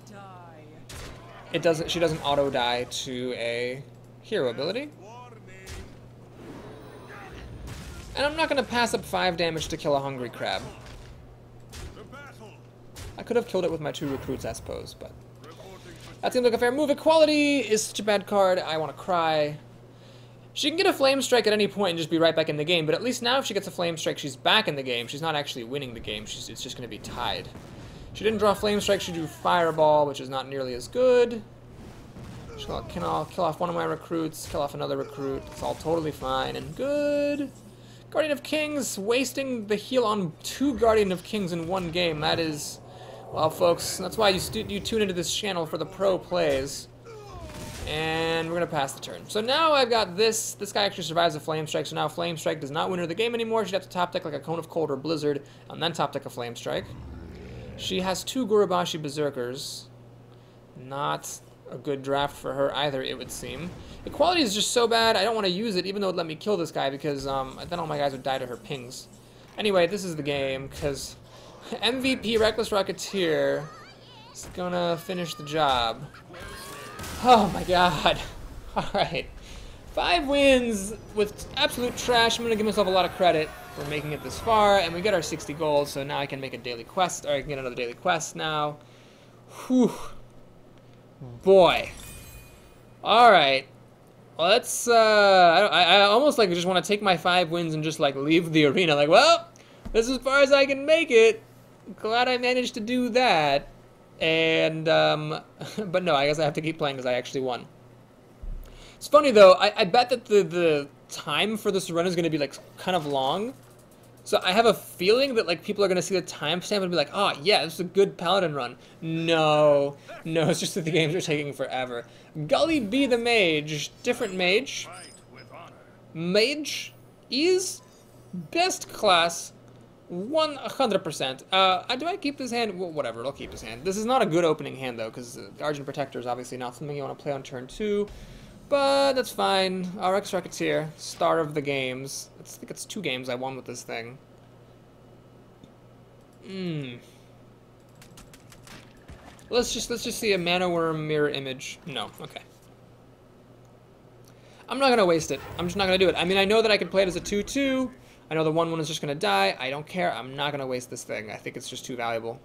she doesn't auto die to a hero ability. And I'm not going to pass up 5 damage to kill a Hungry Crab. I could have killed it with my 2 recruits, I suppose, but that seems like a fair move. Equality is such a bad card. I want to cry. She can get a Flame Strike at any point and just be right back in the game, but at least now if she gets a Flame Strike, she's back in the game. She's not actually winning the game. It's just going to be tied. She didn't draw Flame Strike. She drew Fireball, which is not nearly as good. I'll kill off one of my recruits, kill off another recruit. It's all totally fine and good. Guardian of Kings, wasting the heal on 2 Guardian of Kings in 1 game. That is, well, folks, that's why you tune into this channel for the pro plays. And we're going to pass the turn. So now I've got this. This guy actually survives a Flame Strike, so now Flame Strike does not win her the game anymore. She'd have to top deck like a Cone of Cold or Blizzard, and then top deck a Flame Strike. She has 2 Gurubashi Berserkers. Not a good draft for her either, it would seem. Equality is just so bad, I don't want to use it, even though it let me kill this guy, because then all my guys would die to her pings. Anyway, this is the game, because MVP Reckless Rocketeer is gonna finish the job. Oh my god. Alright. 5 wins with absolute trash. I'm going to give myself a lot of credit for making it this far. And we get our 60 gold, so now I can make a daily quest. Or I can get another daily quest now. Whew. Boy. Alright. Let's, I almost like just want to take my 5 wins and just like leave the arena. Like, well, this is as far as I can make it. Glad I managed to do that. And, but no, I guess I have to keep playing because I actually won. It's funny though, I bet that the time for this run is going to be like kind of long. So I have a feeling that like people are going to see the timestamp and be like, oh yeah, this is a good Paladin run. No, it's just that the games are taking forever. Gully B the Mage, different mage. Mage is best class. 100%. Do I keep this hand? Well, whatever, I'll keep this hand. This is not a good opening hand, though, because Argent Protector is obviously not something you want to play on turn 2. But that's fine. RX Rocketeer, star of the games. I think it's 2 games I won with this thing. Let's just see a Mana Worm mirror image. No, okay. I'm not going to waste it. I'm just not going to do it. I mean, I know that I can play it as a 2-2. I know the 1-1 is just going to die. I don't care. I'm not going to waste this thing. I think it's just too valuable.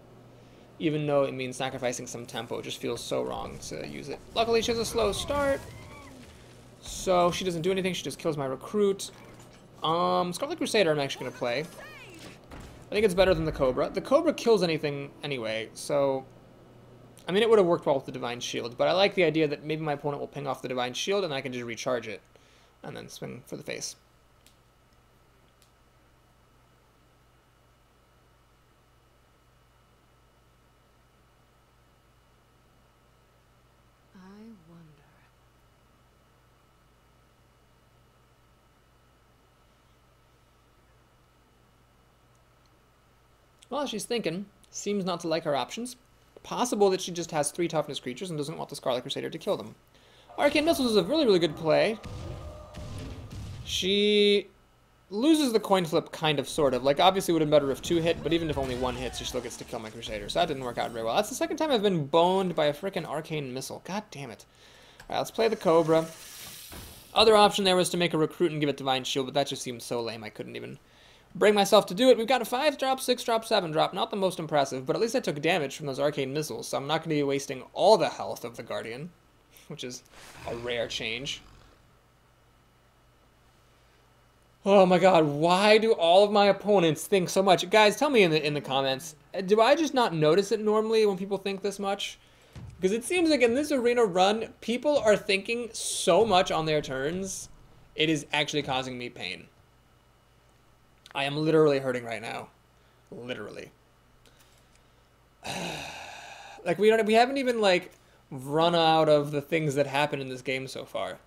Even though it means sacrificing some tempo, it just feels so wrong to use it. Luckily, she has a slow start. So she doesn't do anything. She just kills my recruit. Scarlet Crusader I'm actually going to play. I think it's better than the Cobra. The Cobra kills anything anyway, so... I mean, it would have worked well with the Divine Shield, but I like the idea that maybe my opponent will ping off the Divine Shield and I can just recharge it. And then swing for the face. Well, she's thinking. Seems not to like her options. Possible that she just has 3 toughness creatures and doesn't want the Scarlet Crusader to kill them. Arcane Missiles is a really, really good play. She loses the coin flip, kind of, sort of. Like, obviously it would have been better if 2 hit, but even if only 1 hits, she still gets to kill my Crusader. So that didn't work out very well. That's the second time I've been boned by a frickin' Arcane Missile. God damn it. Alright, let's play the Cobra. Other option there was to make a Recruit and give it Divine Shield, but that just seemed so lame I couldn't even bring myself to do it. We've got a 5-drop, 6-drop, 7-drop. Not the most impressive, but at least I took damage from those Arcane Missiles, so I'm not going to be wasting all the health of the Guardian, which is a rare change. Oh my god, why do all of my opponents think so much? Guys, tell me in the comments, do I just not notice it normally when people think this much? Because it seems like in this arena run, people are thinking so much on their turns, it is actually causing me pain. I am literally hurting right now. Literally. Like, we haven't even, like, run out of the things that happen in this game so far.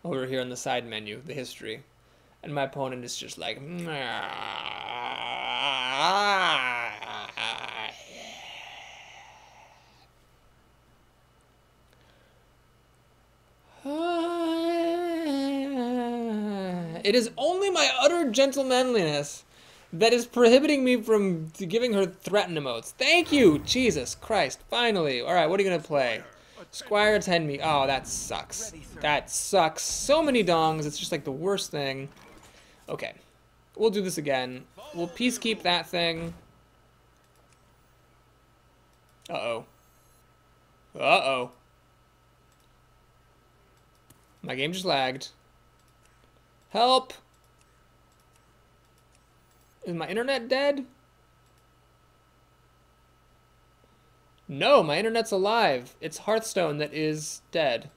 Over here in the side menu, the history. And my opponent is just like... It is only my utter gentlemanliness that is prohibiting me from giving her threaten emotes. Thank you! Jesus Christ, finally. Alright, what are you going to play? Squire attend me. Oh, that sucks. That sucks. So many dongs, it's just like the worst thing. Okay, we'll do this again. We'll peacekeep that thing. Uh-oh. Uh-oh. My game just lagged. Help! Is my internet dead? No, my internet's alive. It's Hearthstone that is dead.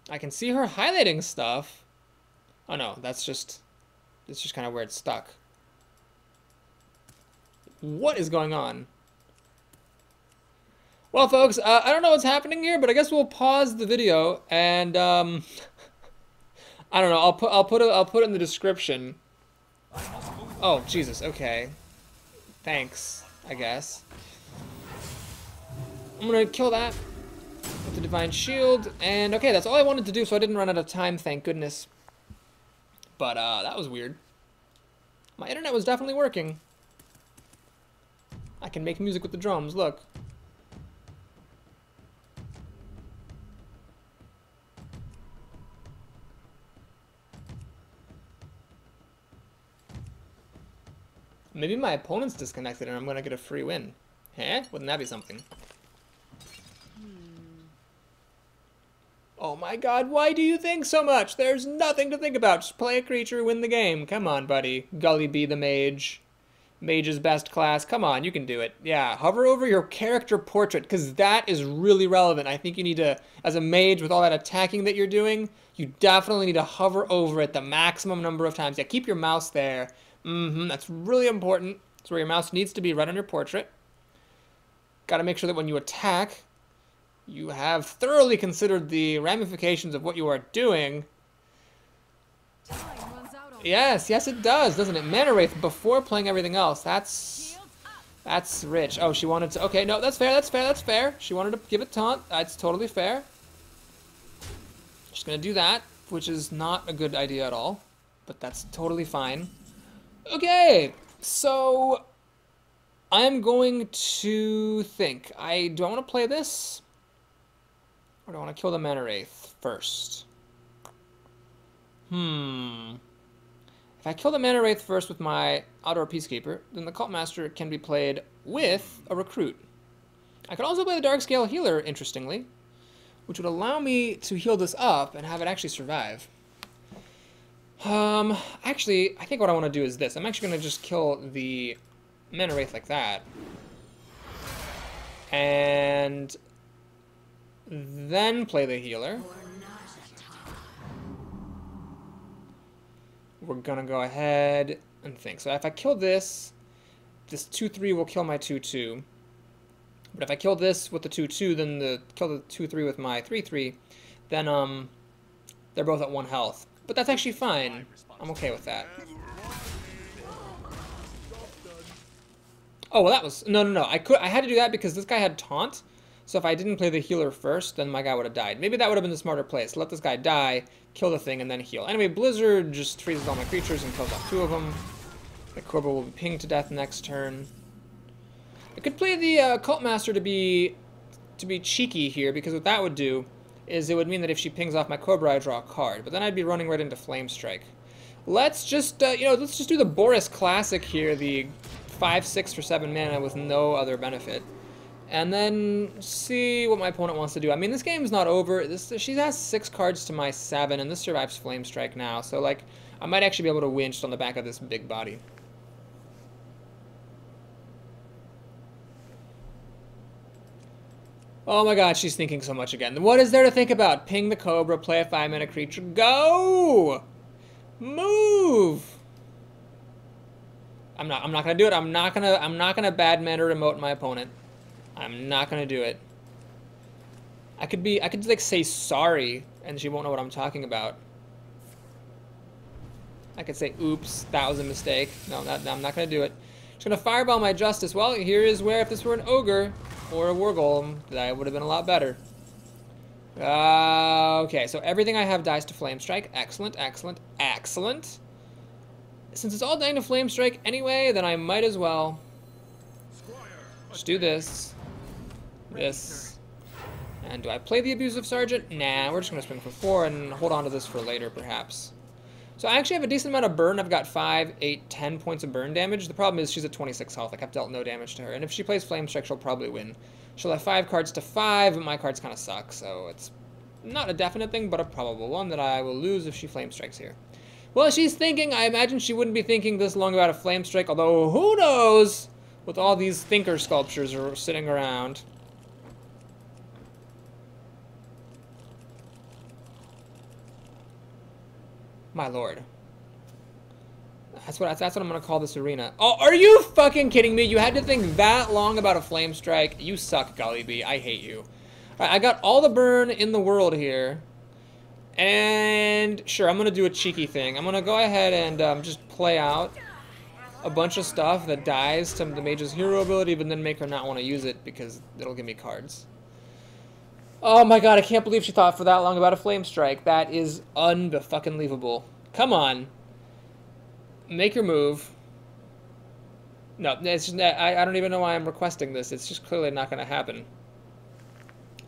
I can see her highlighting stuff. Oh no, it's just kind of where it's stuck. What is going on? Well, folks, I don't know what's happening here, but I guess we'll pause the video and I don't know. I'll put it in the description. Oh Jesus. Okay. Thanks. I guess. I'm gonna kill that with the Divine Shield, and okay, that's all I wanted to do, so I didn't run out of time, thank goodness. But that was weird. My internet was definitely working. I can make music with the drums, look. Maybe my opponent's disconnected and I'm gonna get a free win. Huh? Wouldn't that be something? Oh my god, why do you think so much? There's nothing to think about. Just play a creature, win the game. Come on, buddy. Gully be the mage. Mage's best class. Come on, you can do it. Yeah, hover over your character portrait, because that is really relevant. I think you need to, as a mage with all that attacking that you're doing, you definitely need to hover over it the maximum number of times. Yeah, keep your mouse there. That's really important. That's where your mouse needs to be, right on your portrait. Got to make sure that when you attack, you have thoroughly considered the ramifications of what you are doing. Yes, it does, doesn't it? Mana Wraith before playing everything else. That's rich. Oh, she wanted to... Okay, no, that's fair. She wanted to give it taunt. That's totally fair. Just gonna do that, which is not a good idea at all. But that's totally fine. Okay, so... I'm going to think. Do I want to play this? Or do I want to kill the Mana Wraith first? If I kill the Mana Wraith first with my Outdoor Peacekeeper, then the Cult Master can be played with a Recruit. I could also play the Darkscale Healer, interestingly, which would allow me to heal this up and have it actually survive. Actually, I think what I want to do is this. I'm actually going to just kill the Mana Wraith like that. And then play the healer. We're gonna go ahead and think. So if I kill this 2/3 will kill my 2/2. But if I kill this with the 2/2, then kill the 2/3 with my 3/3, then they're both at 1 health. But that's actually fine. I'm okay with that. Oh well, that was no. I had to do that because this guy had taunt. So if I didn't play the healer first, then my guy would have died. Maybe that would have been the smarter play. So let this guy die, kill the thing, and then heal. Anyway, Blizzard just freezes all my creatures and kills off 2 of them. The Cobra will be pinged to death next turn. I could play the Cult Master to be cheeky here, because what that would do is it would mean that if she pings off my Cobra, I draw a card. But then I'd be running right into Flame Strike. Let's just let's just do the Boris Classic here, the 5/6 for 7 mana with no other benefit. And then see what my opponent wants to do. I mean, this game's not over. She has 6 cards to my 7, and this survives Flame Strike now. So, like, I might actually be able to win just on the back of this big body. Oh my god, she's thinking so much again. What is there to think about? Ping the Cobra, play a 5-mana creature. Go! Move! I'm not gonna do it. I'm not gonna bad mana remote my opponent. I'm not gonna do it. I could like say sorry and she won't know what I'm talking about. I could say oops, that was a mistake. No, I'm not gonna do it. Just gonna fireball my Justice. Well, here is where if this were an ogre or a war golem, that would have been a lot better. Okay, so everything I have dies to Flame Strike. Excellent. Since it's all dying to Flame Strike anyway, then I might as well just do this. And do I play the Abusive Sergeant? Nah, we're just going to swing for 4 and hold on to this for later, perhaps. So I actually have a decent amount of burn. I've got 5, 8, 10 points of burn damage. The problem is she's at 26 health. Like, I've dealt no damage to her. And if she plays Flame Strike, she'll probably win. She'll have 5 cards to 5, and my cards kind of suck. So it's not a definite thing, but a probable one that I will lose if she Flame Strikes here. Well, she's thinking. I imagine she wouldn't be thinking this long about a Flame Strike, although who knows with all these Thinker sculptures are sitting around. My lord. That's what I'm gonna call this arena. Oh, are you fucking kidding me? You had to think that long about a flame strike. You suck, Gully Bee. I hate you. Alright, I got all the burn in the world here. And sure, I'm gonna do a cheeky thing. I'm gonna go ahead and just play out a bunch of stuff that dies to the mage's hero ability, but then make her not want to use it because it'll give me cards. Oh my god, I can't believe she thought for that long about a flame strike. That is unfucking-believable. Come on. Make your move. No, it's just, I don't even know why I'm requesting this. It's just clearly not going to happen.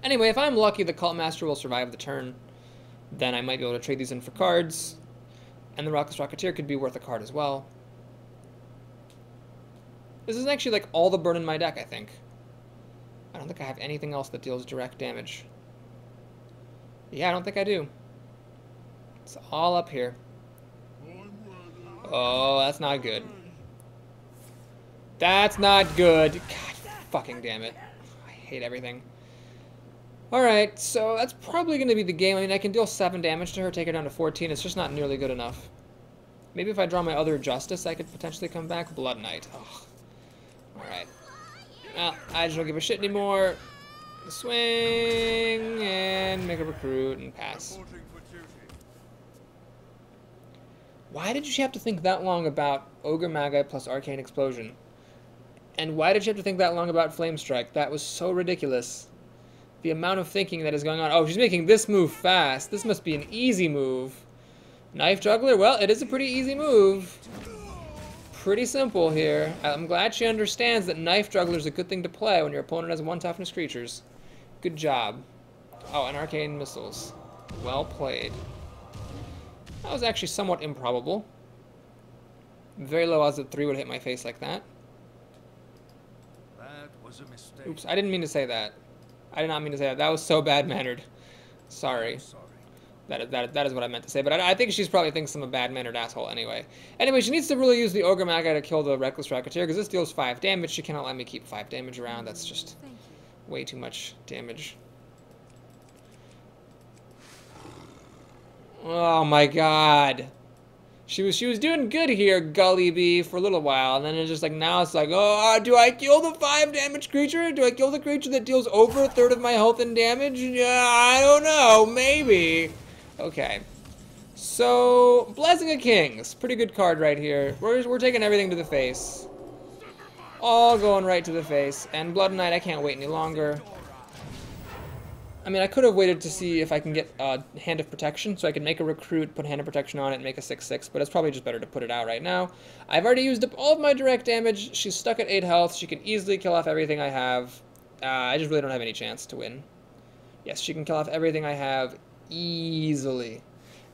Anyway, if I'm lucky, the Cult Master will survive the turn. Then I might be able to trade these in for cards. And the Rockless Rocketeer could be worth a card as well. This is actually like all the burn in my deck, I think. I don't think I have anything else that deals direct damage. Yeah, I don't think I do. It's all up here. Oh, that's not good. That's not good. God fucking damn it. I hate everything. Alright, so that's probably going to be the game. I mean, I can deal 7 damage to her, take her down to 14. It's just not nearly good enough. Maybe if I draw my other Justice, I could potentially come back. Blood Knight. Oh. Alright. Well, I just don't give a shit anymore. Swing, and make a recruit, and pass. Why did you have to think that long about Ogre Magi plus Arcane Explosion? And why did you have to think that long about Flame Strike? That was so ridiculous. The amount of thinking that is going on. Oh, she's making this move fast. This must be an easy move. Knife Juggler? Well, it is a pretty easy move. Pretty simple here. I'm glad she understands that Knife Juggler is a good thing to play when your opponent has 1 toughness creatures. Good job. Oh, and Arcane Missiles. Well played. That was actually somewhat improbable. Very low odds that 3 would hit my face like that. That was a mistake. Oops, I didn't mean to say that. I did not mean to say that. That was so bad-mannered. Sorry. That is what I meant to say. But I think she's probably thinks I'm a bad-mannered asshole anyway. Anyway, she needs to really use the Ogre Magi to kill the Reckless Racketeer, because this deals 5 damage. She cannot let me keep 5 damage around. That's just way too much damage. Oh my god. She was doing good here, Gully Bee, for a little while, and then it's just like, now it's like, oh, do I kill the 5 damage creature? Do I kill the creature that deals over 1/3 of my health and damage? Yeah, I don't know, maybe. Okay. So, Blessing of Kings, pretty good card right here. We're taking everything to the face. All going right to the face. And Blood Knight, I can't wait any longer. I mean, I could have waited to see if I can get Hand of Protection, so I could make a recruit, put Hand of Protection on it, and make a 6/6, but it's probably just better to put it out right now. I've already used up all of my direct damage. She's stuck at 8 health. She can easily kill off everything I have. I just really don't have any chance to win. Yes, she can kill off everything I have easily.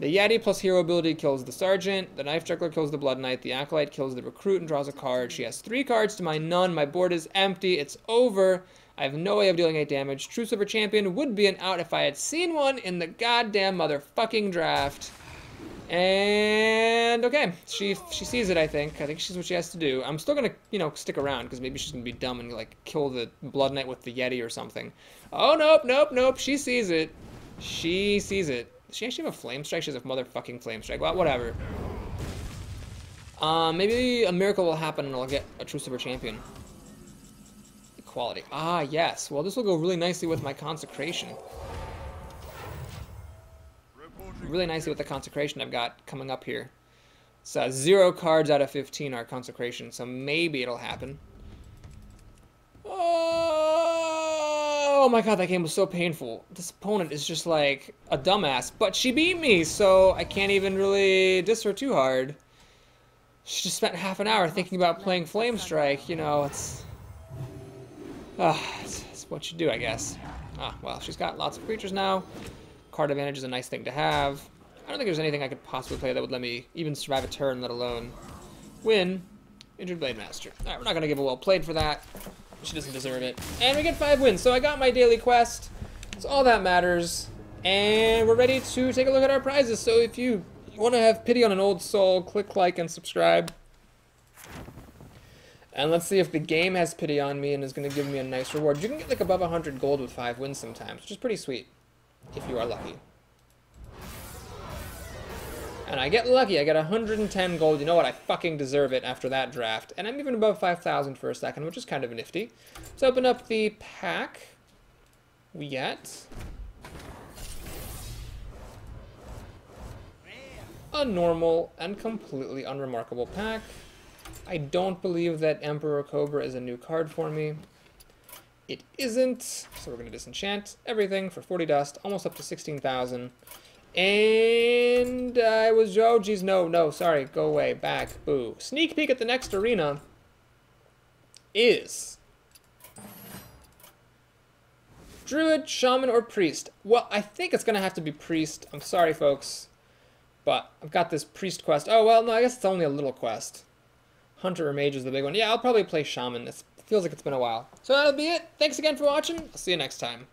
The Yeti plus hero ability kills the Sergeant. The Knife Juggler kills the Blood Knight. The Acolyte kills the Recruit and draws a card. She has 3 cards to my none. My board is empty. It's over. I have no way of dealing 8 damage. True Silver Champion would be an out if I had seen one in the goddamn motherfucking draft. And okay, she sees it, I think. I think she's what she has to do. I'm still gonna, you know, stick around because maybe she's gonna be dumb and like kill the Blood Knight with the Yeti or something. Oh nope. She sees it. She sees it. Does she actually have a Flame Strike? She has a motherfucking Flame Strike. Well, whatever. Maybe a miracle will happen and I'll get a True Silver Champion. Quality. Ah, yes. Well, this will go really nicely with my Consecration. Really nicely with the Consecration I've got coming up here. So 0 cards out of 15 are Consecration, so maybe it'll happen. Oh my god, that game was so painful. This opponent is just like a dumbass, but she beat me, so I can't even really diss her too hard. She just spent half an hour thinking about playing Flame Strike, you know, it's what you do, I guess. Ah, well, she's got lots of creatures now. Card advantage is a nice thing to have. I don't think there's anything I could possibly play that would let me even survive a turn, let alone win. Injured Blade Master. Alright, we're not going to give a well played for that. She doesn't deserve it. And we get 5 wins, so I got my daily quest. That's all that matters. And we're ready to take a look at our prizes. So if you want to have pity on an old soul, click like and subscribe. And let's see if the game has pity on me and is going to give me a nice reward. You can get like above 100 gold with 5 wins sometimes, which is pretty sweet, if you are lucky. And I get lucky. I get 110 gold. You know what? I fucking deserve it after that draft. And I'm even above 5,000 for a second, which is kind of nifty. Let's open up the pack. We get a normal and completely unremarkable pack. I don't believe that Emperor Cobra is a new card for me. It isn't. So we're going to disenchant everything for 40 dust, almost up to 16,000. And I was, oh geez, no, sorry, go away, back, boo. Sneak peek at the next arena is Druid, Shaman, or Priest. Well, I think it's going to have to be Priest. I'm sorry, folks, but I've got this Priest quest. Oh, well, no, I guess it's only a little quest. Hunter or Mage is the big one. Yeah, I'll probably play Shaman. It feels like it's been a while. So that'll be it. Thanks again for watching. I'll see you next time.